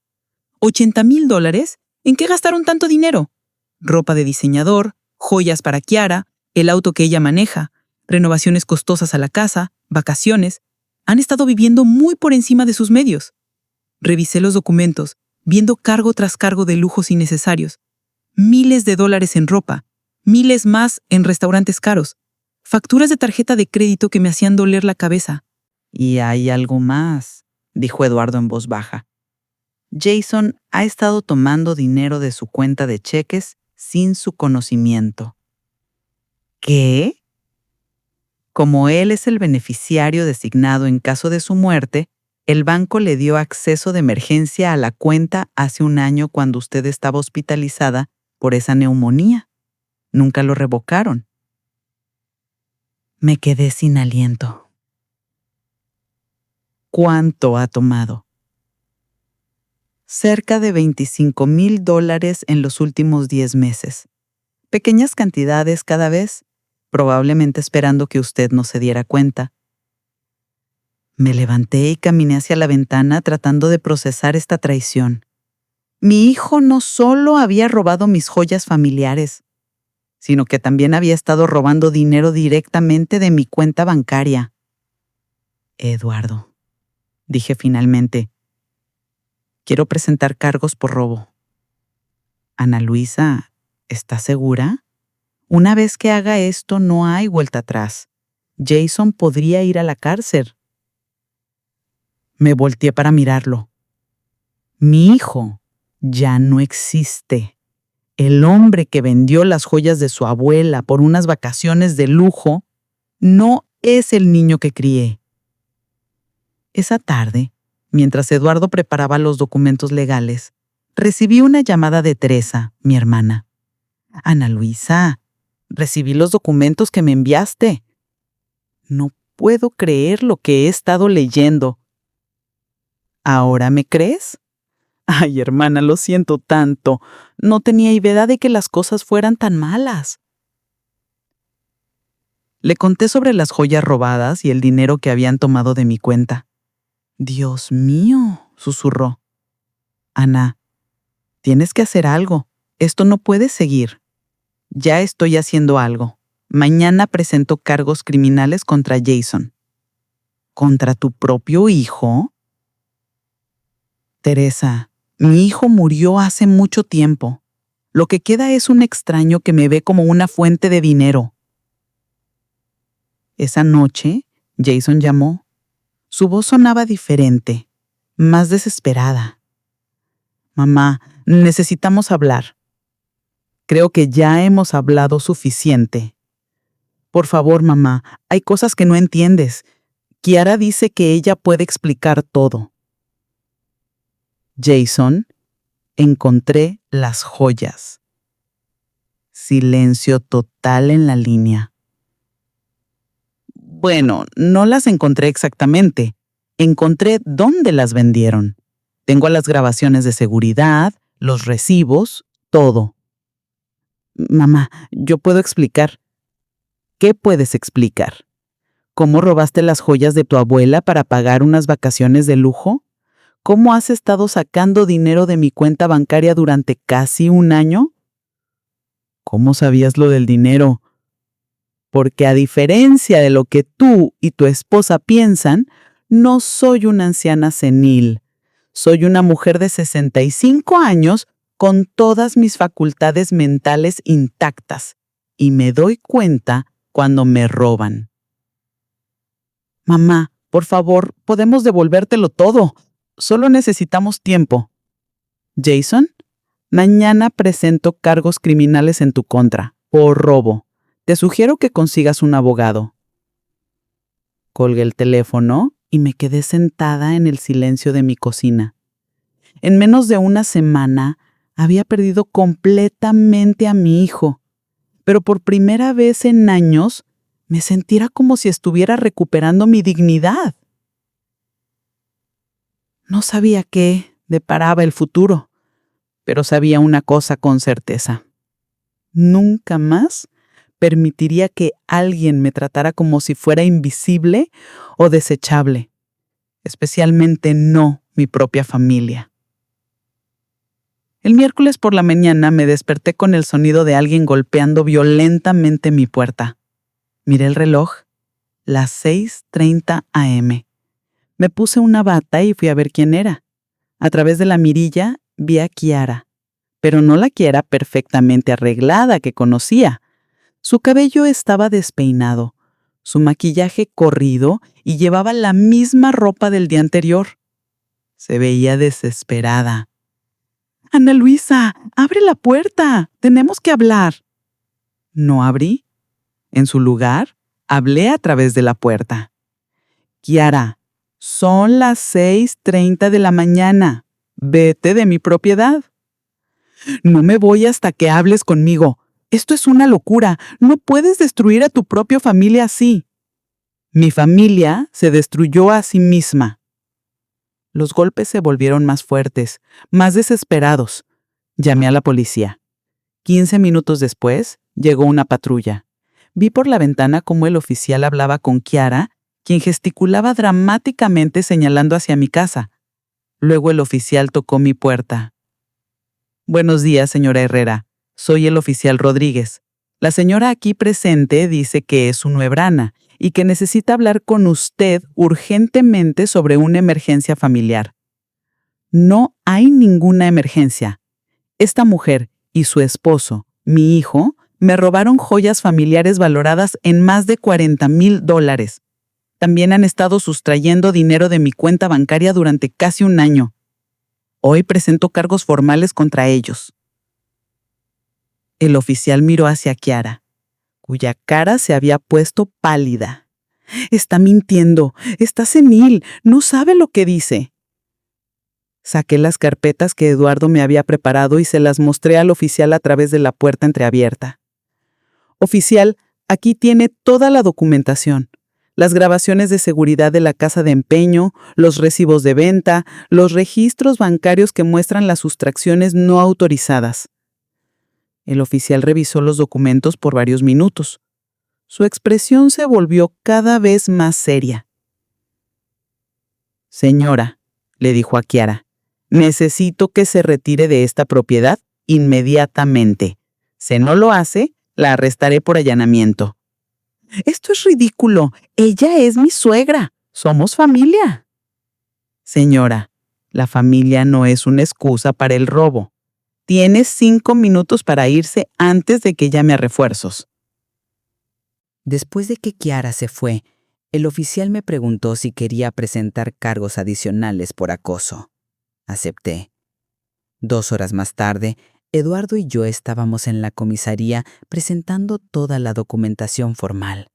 ¿$80,000? ¿En qué gastaron tanto dinero? Ropa de diseñador, joyas para Kiara, el auto que ella maneja, renovaciones costosas a la casa, vacaciones. Han estado viviendo muy por encima de sus medios. Revisé los documentos, viendo cargo tras cargo de lujos innecesarios. Miles de dólares en ropa, miles más en restaurantes caros. Facturas de tarjeta de crédito que me hacían doler la cabeza. Y hay algo más, dijo Eduardo en voz baja. Jason ha estado tomando dinero de su cuenta de cheques sin su conocimiento. ¿Qué? Como él es el beneficiario designado en caso de su muerte, el banco le dio acceso de emergencia a la cuenta hace un año cuando usted estaba hospitalizada por esa neumonía. Nunca lo revocaron. Me quedé sin aliento. ¿Cuánto ha tomado? Cerca de $25,000 en los últimos 10 meses. Pequeñas cantidades cada vez, probablemente esperando que usted no se diera cuenta. Me levanté y caminé hacia la ventana tratando de procesar esta traición. Mi hijo no solo había robado mis joyas familiares, sino que también había estado robando dinero directamente de mi cuenta bancaria. Eduardo, dije finalmente, quiero presentar cargos por robo. Ana Luisa, ¿estás segura? Una vez que haga esto no hay vuelta atrás. Jason podría ir a la cárcel. Me volteé para mirarlo. Mi hijo ya no existe. El hombre que vendió las joyas de su abuela por unas vacaciones de lujo no es el niño que crié. Esa tarde, mientras Eduardo preparaba los documentos legales, recibí una llamada de Teresa, mi hermana. Ana Luisa, recibí los documentos que me enviaste. No puedo creer lo que he estado leyendo. ¿Ahora me crees? Ay, hermana, lo siento tanto. No tenía idea de que las cosas fueran tan malas. Le conté sobre las joyas robadas y el dinero que habían tomado de mi cuenta. Dios mío, susurró. Ana, tienes que hacer algo. Esto no puede seguir. Ya estoy haciendo algo. Mañana presento cargos criminales contra Jason. ¿Contra tu propio hijo? Teresa, mi hijo murió hace mucho tiempo. Lo que queda es un extraño que me ve como una fuente de dinero. Esa noche, Jason llamó. Su voz sonaba diferente, más desesperada. Mamá, necesitamos hablar. Creo que ya hemos hablado suficiente. Por favor, mamá, hay cosas que no entiendes. Kiara dice que ella puede explicar todo. Jason, encontré las joyas. Silencio total en la línea. Bueno, no las encontré exactamente. Encontré dónde las vendieron. Tengo las grabaciones de seguridad, los recibos, todo. Mamá, yo puedo explicar. ¿Qué puedes explicar? ¿Cómo robaste las joyas de tu abuela para pagar unas vacaciones de lujo? ¿Cómo has estado sacando dinero de mi cuenta bancaria durante casi un año? ¿Cómo sabías lo del dinero? Porque a diferencia de lo que tú y tu esposa piensan, no soy una anciana senil. Soy una mujer de 65 años con todas mis facultades mentales intactas y me doy cuenta cuando me roban. Mamá, por favor, podemos devolvértelo todo. Solo necesitamos tiempo. Jason, mañana presento cargos criminales en tu contra, por robo. Te sugiero que consigas un abogado. Colgué el teléfono y me quedé sentada en el silencio de mi cocina. En menos de una semana, había perdido completamente a mi hijo, pero por primera vez en años me sentía como si estuviera recuperando mi dignidad. No sabía qué deparaba el futuro, pero sabía una cosa con certeza. Nunca más permitiría que alguien me tratara como si fuera invisible o desechable, especialmente no mi propia familia. El miércoles por la mañana me desperté con el sonido de alguien golpeando violentamente mi puerta. Miré el reloj, las 6:30 a.m. Me puse una bata y fui a ver quién era. A través de la mirilla vi a Kiara, pero no la Kiara perfectamente arreglada que conocía. Su cabello estaba despeinado, su maquillaje corrido y llevaba la misma ropa del día anterior. Se veía desesperada. Ana Luisa, abre la puerta. Tenemos que hablar. No abrí. En su lugar, hablé a través de la puerta. Kiara, son las 6:30 de la mañana. Vete de mi propiedad. No me voy hasta que hables conmigo. Esto es una locura. No puedes destruir a tu propia familia así. Mi familia se destruyó a sí misma. Los golpes se volvieron más fuertes, más desesperados. Llamé a la policía. 15 minutos después, llegó una patrulla. Vi por la ventana cómo el oficial hablaba con Kiara, quien gesticulaba dramáticamente señalando hacia mi casa. Luego el oficial tocó mi puerta. Buenos días, señora Herrera. Soy el oficial Rodríguez. La señora aquí presente dice que es su nuebrana y que necesita hablar con usted urgentemente sobre una emergencia familiar. No hay ninguna emergencia. Esta mujer y su esposo, mi hijo, me robaron joyas familiares valoradas en más de $40,000. También han estado sustrayendo dinero de mi cuenta bancaria durante casi un año. Hoy presento cargos formales contra ellos. El oficial miró hacia Kiara, cuya cara se había puesto pálida. Está mintiendo, está senil, no sabe lo que dice. Saqué las carpetas que Eduardo me había preparado y se las mostré al oficial a través de la puerta entreabierta. Oficial, aquí tiene toda la documentación. Las grabaciones de seguridad de la casa de empeño, los recibos de venta, los registros bancarios que muestran las sustracciones no autorizadas. El oficial revisó los documentos por varios minutos. Su expresión se volvió cada vez más seria. Señora, le dijo a Kiara, necesito que se retire de esta propiedad inmediatamente. Si no lo hace, la arrestaré por allanamiento. Esto es ridículo. Ella es mi suegra. Somos familia. Señora, la familia no es una excusa para el robo. Tiene 5 minutos para irse antes de que llame a refuerzos. Después de que Kiara se fue, el oficial me preguntó si quería presentar cargos adicionales por acoso. Acepté. 2 horas más tarde, Eduardo y yo estábamos en la comisaría presentando toda la documentación formal.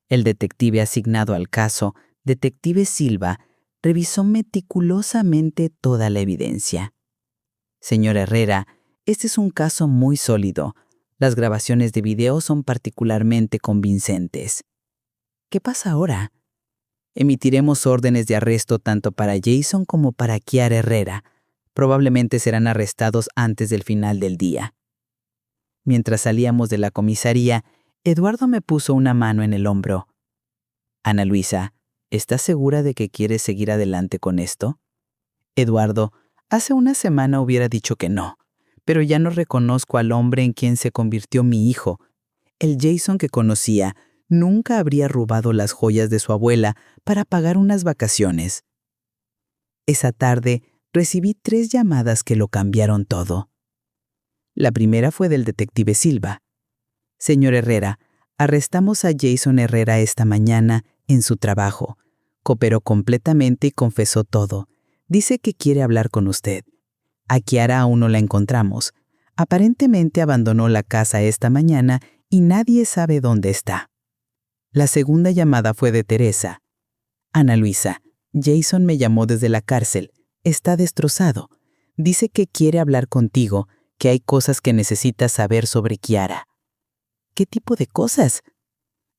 El detective asignado al caso, detective Silva, revisó meticulosamente toda la evidencia. Señor Herrera, este es un caso muy sólido. Las grabaciones de video son particularmente convincentes. ¿Qué pasa ahora? Emitiremos órdenes de arresto tanto para Jason como para Kiara Herrera. Probablemente serán arrestados antes del final del día. Mientras salíamos de la comisaría, Eduardo me puso una mano en el hombro. Ana Luisa, ¿estás segura de que quieres seguir adelante con esto? Eduardo, hace una semana hubiera dicho que no, pero ya no reconozco al hombre en quien se convirtió mi hijo. El Jason que conocía nunca habría robado las joyas de su abuela para pagar unas vacaciones. Esa tarde recibí 3 llamadas que lo cambiaron todo. La primera fue del detective Silva. Señor Herrera, arrestamos a Jason Herrera esta mañana en su trabajo. Cooperó completamente y confesó todo. Dice que quiere hablar con usted. A Kiara aún no la encontramos. Aparentemente abandonó la casa esta mañana y nadie sabe dónde está. La segunda llamada fue de Teresa. Ana Luisa, Jason me llamó desde la cárcel. Está destrozado. Dice que quiere hablar contigo, que hay cosas que necesita saber sobre Kiara. ¿Qué tipo de cosas?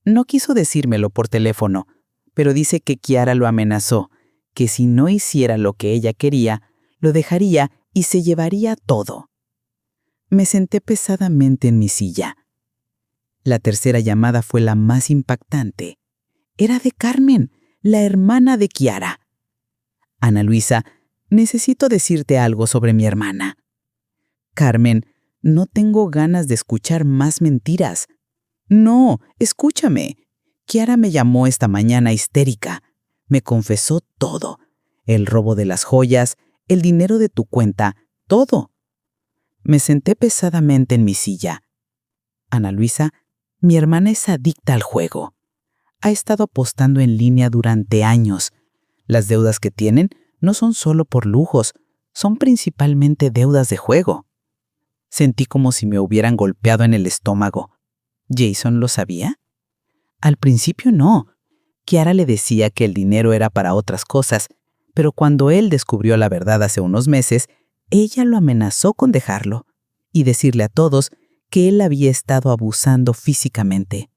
No quiso decírmelo por teléfono, pero dice que Kiara lo amenazó, que si no hiciera lo que ella quería, lo dejaría y se llevaría todo. Me senté pesadamente en mi silla. La tercera llamada fue la más impactante. Era de Carmen, la hermana de Kiara. Ana Luisa, necesito decirte algo sobre mi hermana. Carmen, no tengo ganas de escuchar más mentiras. No, escúchame. Kiara me llamó esta mañana histérica. Me confesó todo. El robo de las joyas, el dinero de tu cuenta, todo. Me senté pesadamente en mi silla. Ana Luisa, mi hermana es adicta al juego. Ha estado apostando en línea durante años. Las deudas que tienen no son solo por lujos, son principalmente deudas de juego. Sentí como si me hubieran golpeado en el estómago. ¿Jason lo sabía? Al principio no. Kiara le decía que el dinero era para otras cosas, pero cuando él descubrió la verdad hace unos meses, ella lo amenazó con dejarlo y decirle a todos que él había estado abusando físicamente.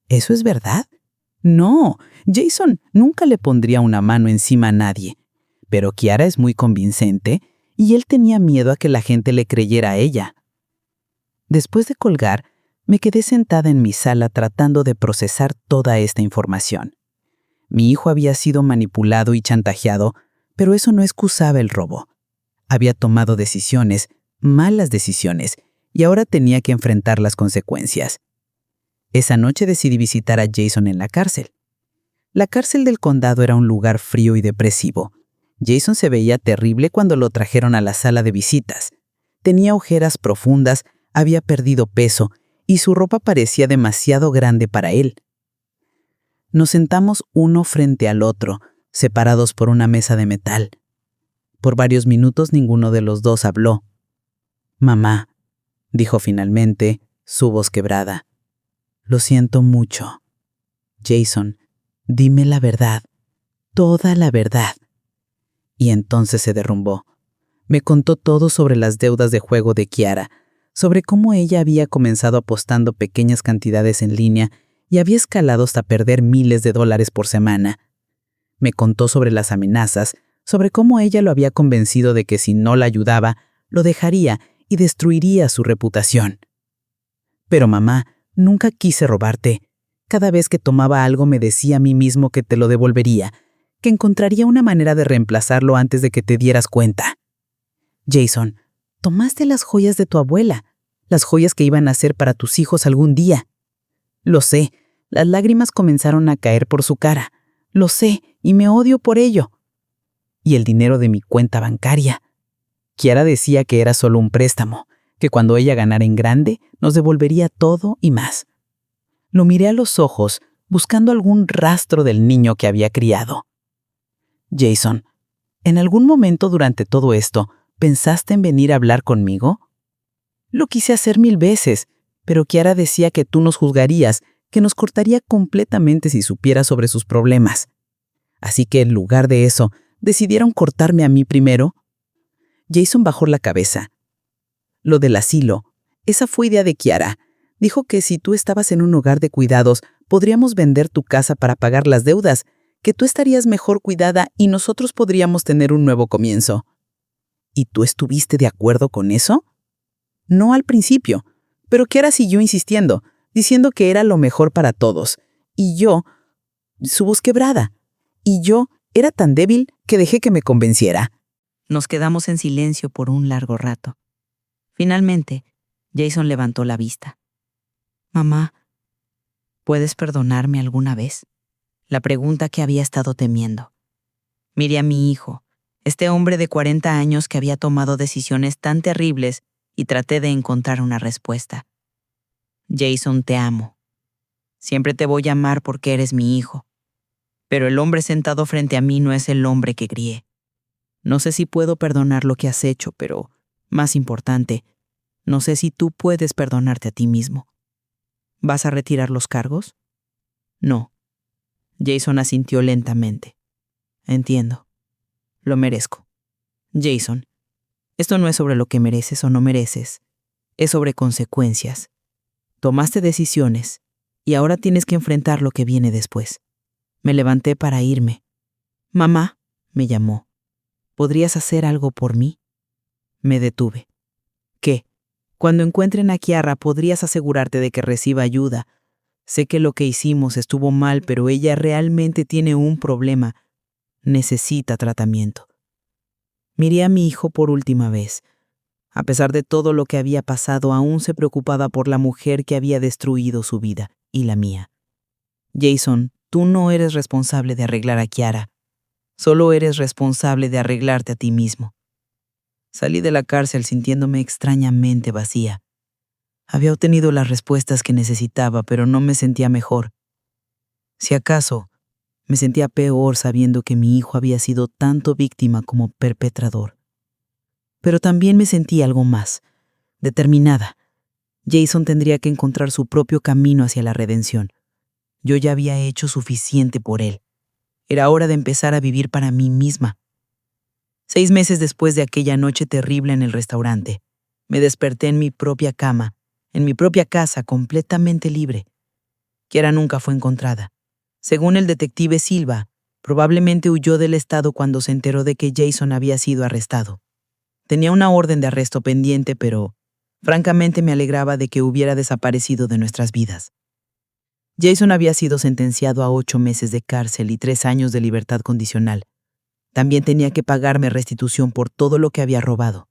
¿Eso es verdad? No, Jason nunca le pondría una mano encima a nadie, pero Kiara es muy convincente y él tenía miedo a que la gente le creyera a ella. Después de colgar, me quedé sentada en mi sala tratando de procesar toda esta información. Mi hijo había sido manipulado y chantajeado, pero eso no excusaba el robo. Había tomado decisiones, malas decisiones, y ahora tenía que enfrentar las consecuencias. Esa noche decidí visitar a Jason en la cárcel. La cárcel del condado era un lugar frío y depresivo. Jason se veía terrible cuando lo trajeron a la sala de visitas. Tenía ojeras profundas, había perdido peso y su ropa parecía demasiado grande para él. Nos sentamos uno frente al otro, separados por una mesa de metal. Por varios minutos ninguno de los dos habló. «Mamá», dijo finalmente, su voz quebrada. «Lo siento mucho. Jason, dime la verdad, toda la verdad». Y entonces se derrumbó. Me contó todo sobre las deudas de juego de Kiara, sobre cómo ella había comenzado apostando pequeñas cantidades en línea y había escalado hasta perder miles de dólares por semana. Me contó sobre las amenazas, sobre cómo ella lo había convencido de que si no la ayudaba, lo dejaría y destruiría su reputación. «Pero mamá, nunca quise robarte. Cada vez que tomaba algo me decía a mí mismo que te lo devolvería, que encontraría una manera de reemplazarlo antes de que te dieras cuenta. Jason, tomaste las joyas de tu abuela, las joyas que iban a ser para tus hijos algún día. Lo sé, las lágrimas comenzaron a caer por su cara. Lo sé, y me odio por ello. Y el dinero de mi cuenta bancaria. Kiara decía que era solo un préstamo, que cuando ella ganara en grande, nos devolvería todo y más. Lo miré a los ojos, buscando algún rastro del niño que había criado. Jason, ¿en algún momento durante todo esto pensaste en venir a hablar conmigo? Lo quise hacer 1000 veces, pero Kiara decía que tú nos juzgarías, que nos cortaría completamente si supiera sobre sus problemas. Así que en lugar de eso, ¿decidieron cortarme a mí primero? Jason bajó la cabeza. Lo del asilo, esa fue idea de Kiara. Dijo que si tú estabas en un hogar de cuidados, podríamos vender tu casa para pagar las deudas, que tú estarías mejor cuidada y nosotros podríamos tener un nuevo comienzo. ¿Y tú estuviste de acuerdo con eso? No al principio, pero Kiara siguió insistiendo, diciendo que era lo mejor para todos. Y yo, su voz quebrada, y yo era tan débil que dejé que me convenciera. Nos quedamos en silencio por un largo rato. Finalmente, Jason levantó la vista. «Mamá, ¿puedes perdonarme alguna vez?», la pregunta que había estado temiendo. Miré a mi hijo, este hombre de 40 años que había tomado decisiones tan terribles, y traté de encontrar una respuesta. «Jason, te amo. Siempre te voy a amar porque eres mi hijo. Pero el hombre sentado frente a mí no es el hombre que crié. No sé si puedo perdonar lo que has hecho, pero, más importante, no sé si tú puedes perdonarte a ti mismo. ¿Vas a retirar los cargos?». «No». Jason asintió lentamente. «Entiendo. Lo merezco. Jason, esto no es sobre lo que mereces o no mereces. Es sobre consecuencias. Tomaste decisiones y ahora tienes que enfrentar lo que viene después». Me levanté para irme. «Mamá», me llamó. «¿Podrías hacer algo por mí?». Me detuve. «¿Qué? Cuando encuentren a Kiara, ¿podrías asegurarte de que reciba ayuda? Sé que lo que hicimos estuvo mal, pero ella realmente tiene un problema. Necesita tratamiento». Miré a mi hijo por última vez. A pesar de todo lo que había pasado, aún se preocupaba por la mujer que había destruido su vida y la mía. «Jason, tú no eres responsable de arreglar a Kiara. Solo eres responsable de arreglarte a ti mismo». Salí de la cárcel sintiéndome extrañamente vacía. Había obtenido las respuestas que necesitaba, pero no me sentía mejor. Si acaso, me sentía peor sabiendo que mi hijo había sido tanto víctima como perpetrador. Pero también me sentí algo más, determinada. Jason tendría que encontrar su propio camino hacia la redención. Yo ya había hecho suficiente por él. Era hora de empezar a vivir para mí misma. 6 meses después de aquella noche terrible en el restaurante, me desperté en mi propia cama, en mi propia casa, completamente libre. Kiara nunca fue encontrada. Según el detective Silva, probablemente huyó del estado cuando se enteró de que Jason había sido arrestado. Tenía una orden de arresto pendiente, pero francamente me alegraba de que hubiera desaparecido de nuestras vidas. Jason había sido sentenciado a 8 meses de cárcel y 3 años de libertad condicional. También tenía que pagarme restitución por todo lo que había robado.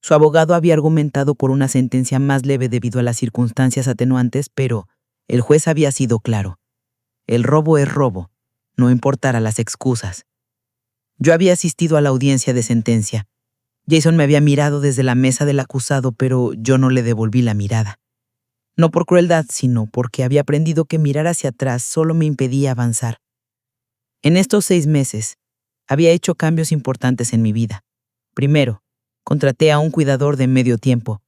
Su abogado había argumentado por una sentencia más leve debido a las circunstancias atenuantes, pero el juez había sido claro. El robo es robo, no importara las excusas. Yo había asistido a la audiencia de sentencia. Jason me había mirado desde la mesa del acusado, pero yo no le devolví la mirada. No por crueldad, sino porque había aprendido que mirar hacia atrás solo me impedía avanzar. En estos 6 meses, había hecho cambios importantes en mi vida. Primero, contraté a un cuidador de medio tiempo,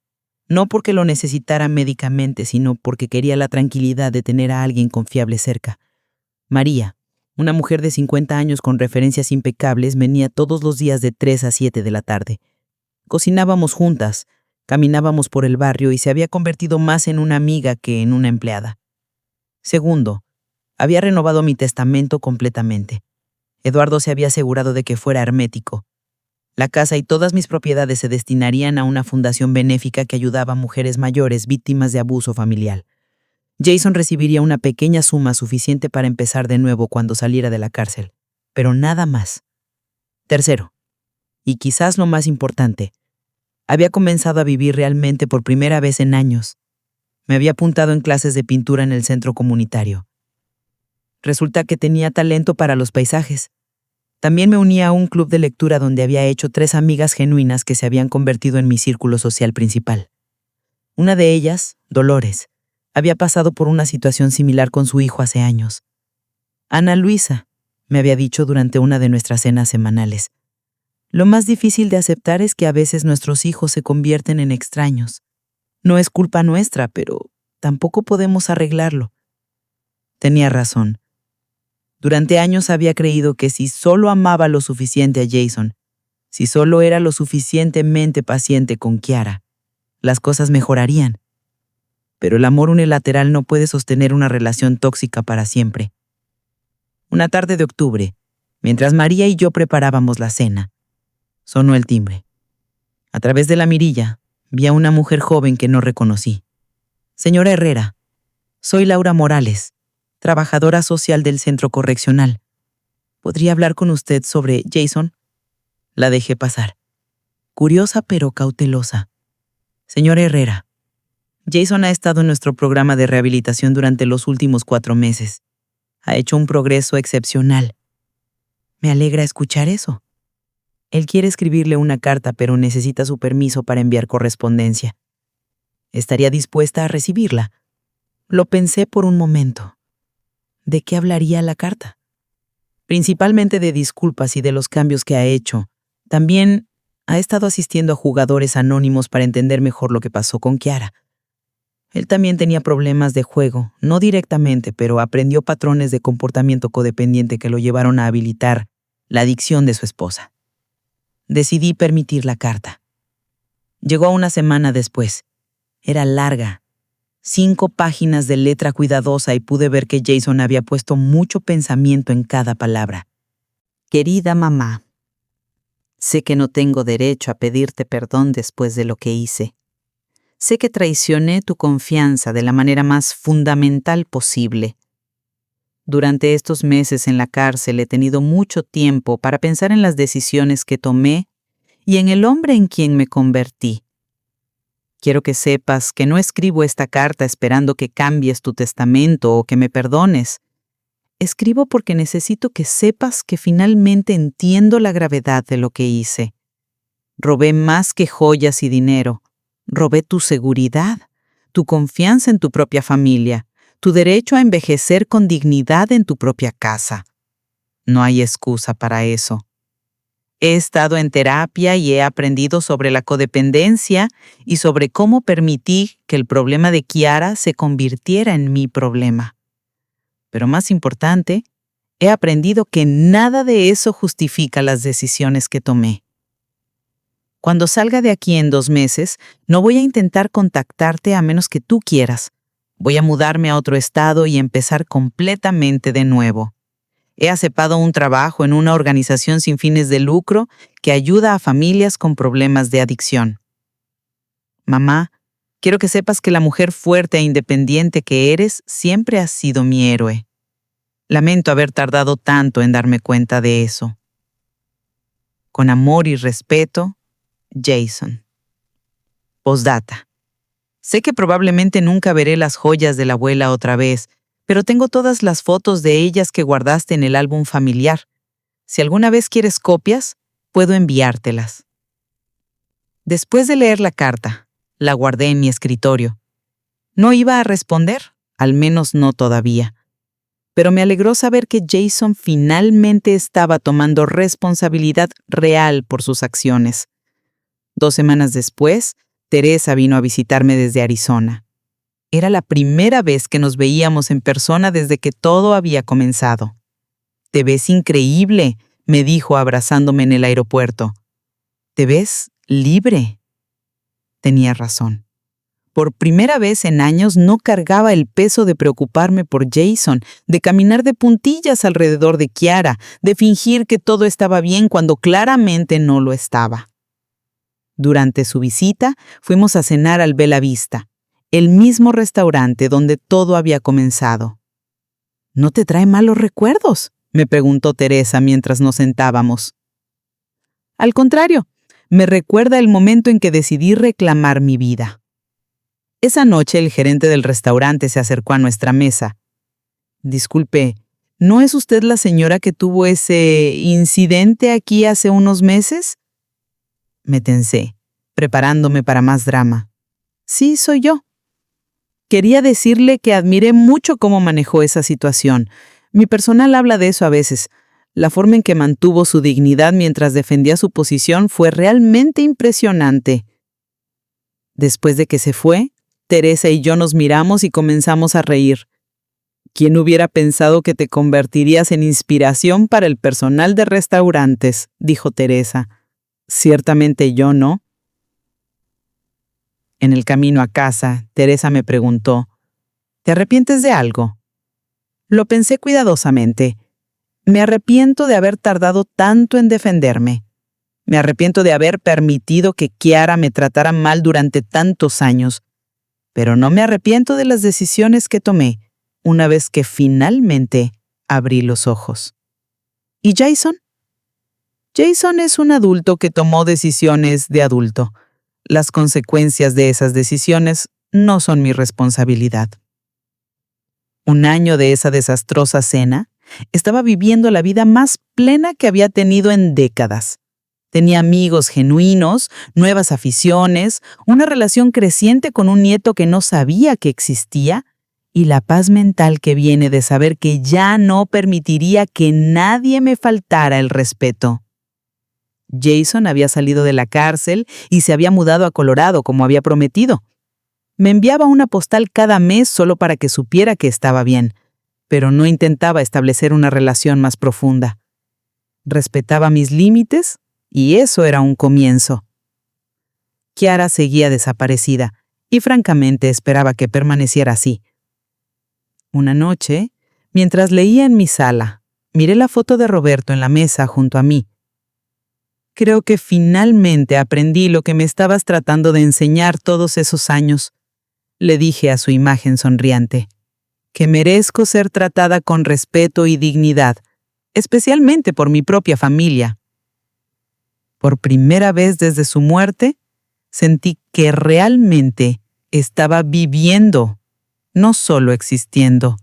no porque lo necesitara médicamente, sino porque quería la tranquilidad de tener a alguien confiable cerca. María, una mujer de 50 años con referencias impecables, venía todos los días de 3 a 7 de la tarde. Cocinábamos juntas, caminábamos por el barrio y se había convertido más en una amiga que en una empleada. Segundo, había renovado mi testamento completamente. Eduardo se había asegurado de que fuera hermético. La casa y todas mis propiedades se destinarían a una fundación benéfica que ayudaba a mujeres mayores víctimas de abuso familiar. Jason recibiría una pequeña suma suficiente para empezar de nuevo cuando saliera de la cárcel, pero nada más. Tercero, y quizás lo más importante, había comenzado a vivir realmente por primera vez en años. Me había apuntado en clases de pintura en el centro comunitario. Resulta que tenía talento para los paisajes. También me uní a un club de lectura donde había hecho 3 amigas genuinas que se habían convertido en mi círculo social principal. Una de ellas, Dolores, había pasado por una situación similar con su hijo hace años. Ana Luisa, me había dicho durante una de nuestras cenas semanales. Lo más difícil de aceptar es que a veces nuestros hijos se convierten en extraños. No es culpa nuestra, pero tampoco podemos arreglarlo. Tenía razón. Durante años había creído que si solo amaba lo suficiente a Jason, si solo era lo suficientemente paciente con Kiara, las cosas mejorarían. Pero el amor unilateral no puede sostener una relación tóxica para siempre. Una tarde de octubre, mientras María y yo preparábamos la cena, sonó el timbre. A través de la mirilla, vi a una mujer joven que no reconocí. Señora Herrera, soy Laura Morales, trabajadora social del centro correccional. ¿Podría hablar con usted sobre Jason? La dejé pasar. Curiosa pero cautelosa. Señora Herrera, Jason ha estado en nuestro programa de rehabilitación durante los últimos 4 meses. Ha hecho un progreso excepcional. Me alegra escuchar eso. Él quiere escribirle una carta, pero necesita su permiso para enviar correspondencia. ¿Estaría dispuesta a recibirla? Lo pensé por un momento. ¿De qué hablaría la carta? Principalmente de disculpas y de los cambios que ha hecho. También ha estado asistiendo a jugadores anónimos para entender mejor lo que pasó con Kiara. Él también tenía problemas de juego, no directamente, pero aprendió patrones de comportamiento codependiente que lo llevaron a habilitar la adicción de su esposa. Decidí permitir la carta. Llegó una semana después. Era larga. 5 páginas de letra cuidadosa y pude ver que Jason había puesto mucho pensamiento en cada palabra. Querida mamá, sé que no tengo derecho a pedirte perdón después de lo que hice. Sé que traicioné tu confianza de la manera más fundamental posible. Durante estos meses en la cárcel he tenido mucho tiempo para pensar en las decisiones que tomé y en el hombre en quien me convertí. Quiero que sepas que no escribo esta carta esperando que cambies tu testamento o que me perdones. Escribo porque necesito que sepas que finalmente entiendo la gravedad de lo que hice. Robé más que joyas y dinero. Robé tu seguridad, tu confianza en tu propia familia, tu derecho a envejecer con dignidad en tu propia casa. No hay excusa para eso. He estado en terapia y he aprendido sobre la codependencia y sobre cómo permití que el problema de Kiara se convirtiera en mi problema. Pero más importante, he aprendido que nada de eso justifica las decisiones que tomé. Cuando salga de aquí en 2 meses, no voy a intentar contactarte a menos que tú quieras. Voy a mudarme a otro estado y empezar completamente de nuevo. He aceptado un trabajo en una organización sin fines de lucro que ayuda a familias con problemas de adicción. Mamá, quiero que sepas que la mujer fuerte e independiente que eres siempre has sido mi héroe. Lamento haber tardado tanto en darme cuenta de eso. Con amor y respeto, Jason. Postdata. Sé que probablemente nunca veré las joyas de la abuela otra vez, pero tengo todas las fotos de ellas que guardaste en el álbum familiar. Si alguna vez quieres copias, puedo enviártelas. Después de leer la carta, la guardé en mi escritorio. No iba a responder, al menos no todavía. Pero me alegró saber que Jason finalmente estaba tomando responsabilidad real por sus acciones. 2 semanas después, Teresa vino a visitarme desde Arizona. Era la primera vez que nos veíamos en persona desde que todo había comenzado. «Te ves increíble», me dijo abrazándome en el aeropuerto. «Te ves libre». Tenía razón. Por primera vez en años no cargaba el peso de preocuparme por Jason, de caminar de puntillas alrededor de Kiara, de fingir que todo estaba bien cuando claramente no lo estaba. Durante su visita, fuimos a cenar al Bella Vista, el mismo restaurante donde todo había comenzado. «¿No te trae malos recuerdos?», me preguntó Teresa mientras nos sentábamos. «Al contrario, me recuerda el momento en que decidí reclamar mi vida». Esa noche el gerente del restaurante se acercó a nuestra mesa. «Disculpe, ¿no es usted la señora que tuvo ese incidente aquí hace unos meses?». Me tensé, preparándome para más drama. «Sí, soy yo». Quería decirle que admiré mucho cómo manejó esa situación. Mi personal habla de eso a veces. La forma en que mantuvo su dignidad mientras defendía su posición fue realmente impresionante. Después de que se fue, Teresa y yo nos miramos y comenzamos a reír. «¿Quién hubiera pensado que te convertirías en inspiración para el personal de restaurantes?», dijo Teresa. «Ciertamente yo no». En el camino a casa, Teresa me preguntó, «¿Te arrepientes de algo?». Lo pensé cuidadosamente. Me arrepiento de haber tardado tanto en defenderme. Me arrepiento de haber permitido que Kiara me tratara mal durante tantos años. Pero no me arrepiento de las decisiones que tomé una vez que finalmente abrí los ojos. ¿Y Jason? Jason es un adulto que tomó decisiones de adulto. Las consecuencias de esas decisiones no son mi responsabilidad. 1 año de esa desastrosa cena, estaba viviendo la vida más plena que había tenido en décadas. Tenía amigos genuinos, nuevas aficiones, una relación creciente con un nieto que no sabía que existía y la paz mental que viene de saber que ya no permitiría que nadie me faltara el respeto. Jason había salido de la cárcel y se había mudado a Colorado como había prometido. Me enviaba una postal cada mes solo para que supiera que estaba bien, pero no intentaba establecer una relación más profunda. Respetaba mis límites y eso era un comienzo. Kiara seguía desaparecida y francamente esperaba que permaneciera así. Una noche, mientras leía en mi sala, miré la foto de Roberto en la mesa junto a mí. «Creo que finalmente aprendí lo que me estabas tratando de enseñar todos esos años», le dije a su imagen sonriente. «Que merezco ser tratada con respeto y dignidad, especialmente por mi propia familia». Por primera vez desde su muerte, sentí que realmente estaba viviendo, no solo existiendo.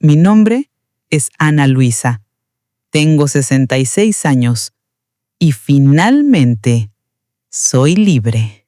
Mi nombre es Ana Luisa. Tengo 66 años y finalmente soy libre.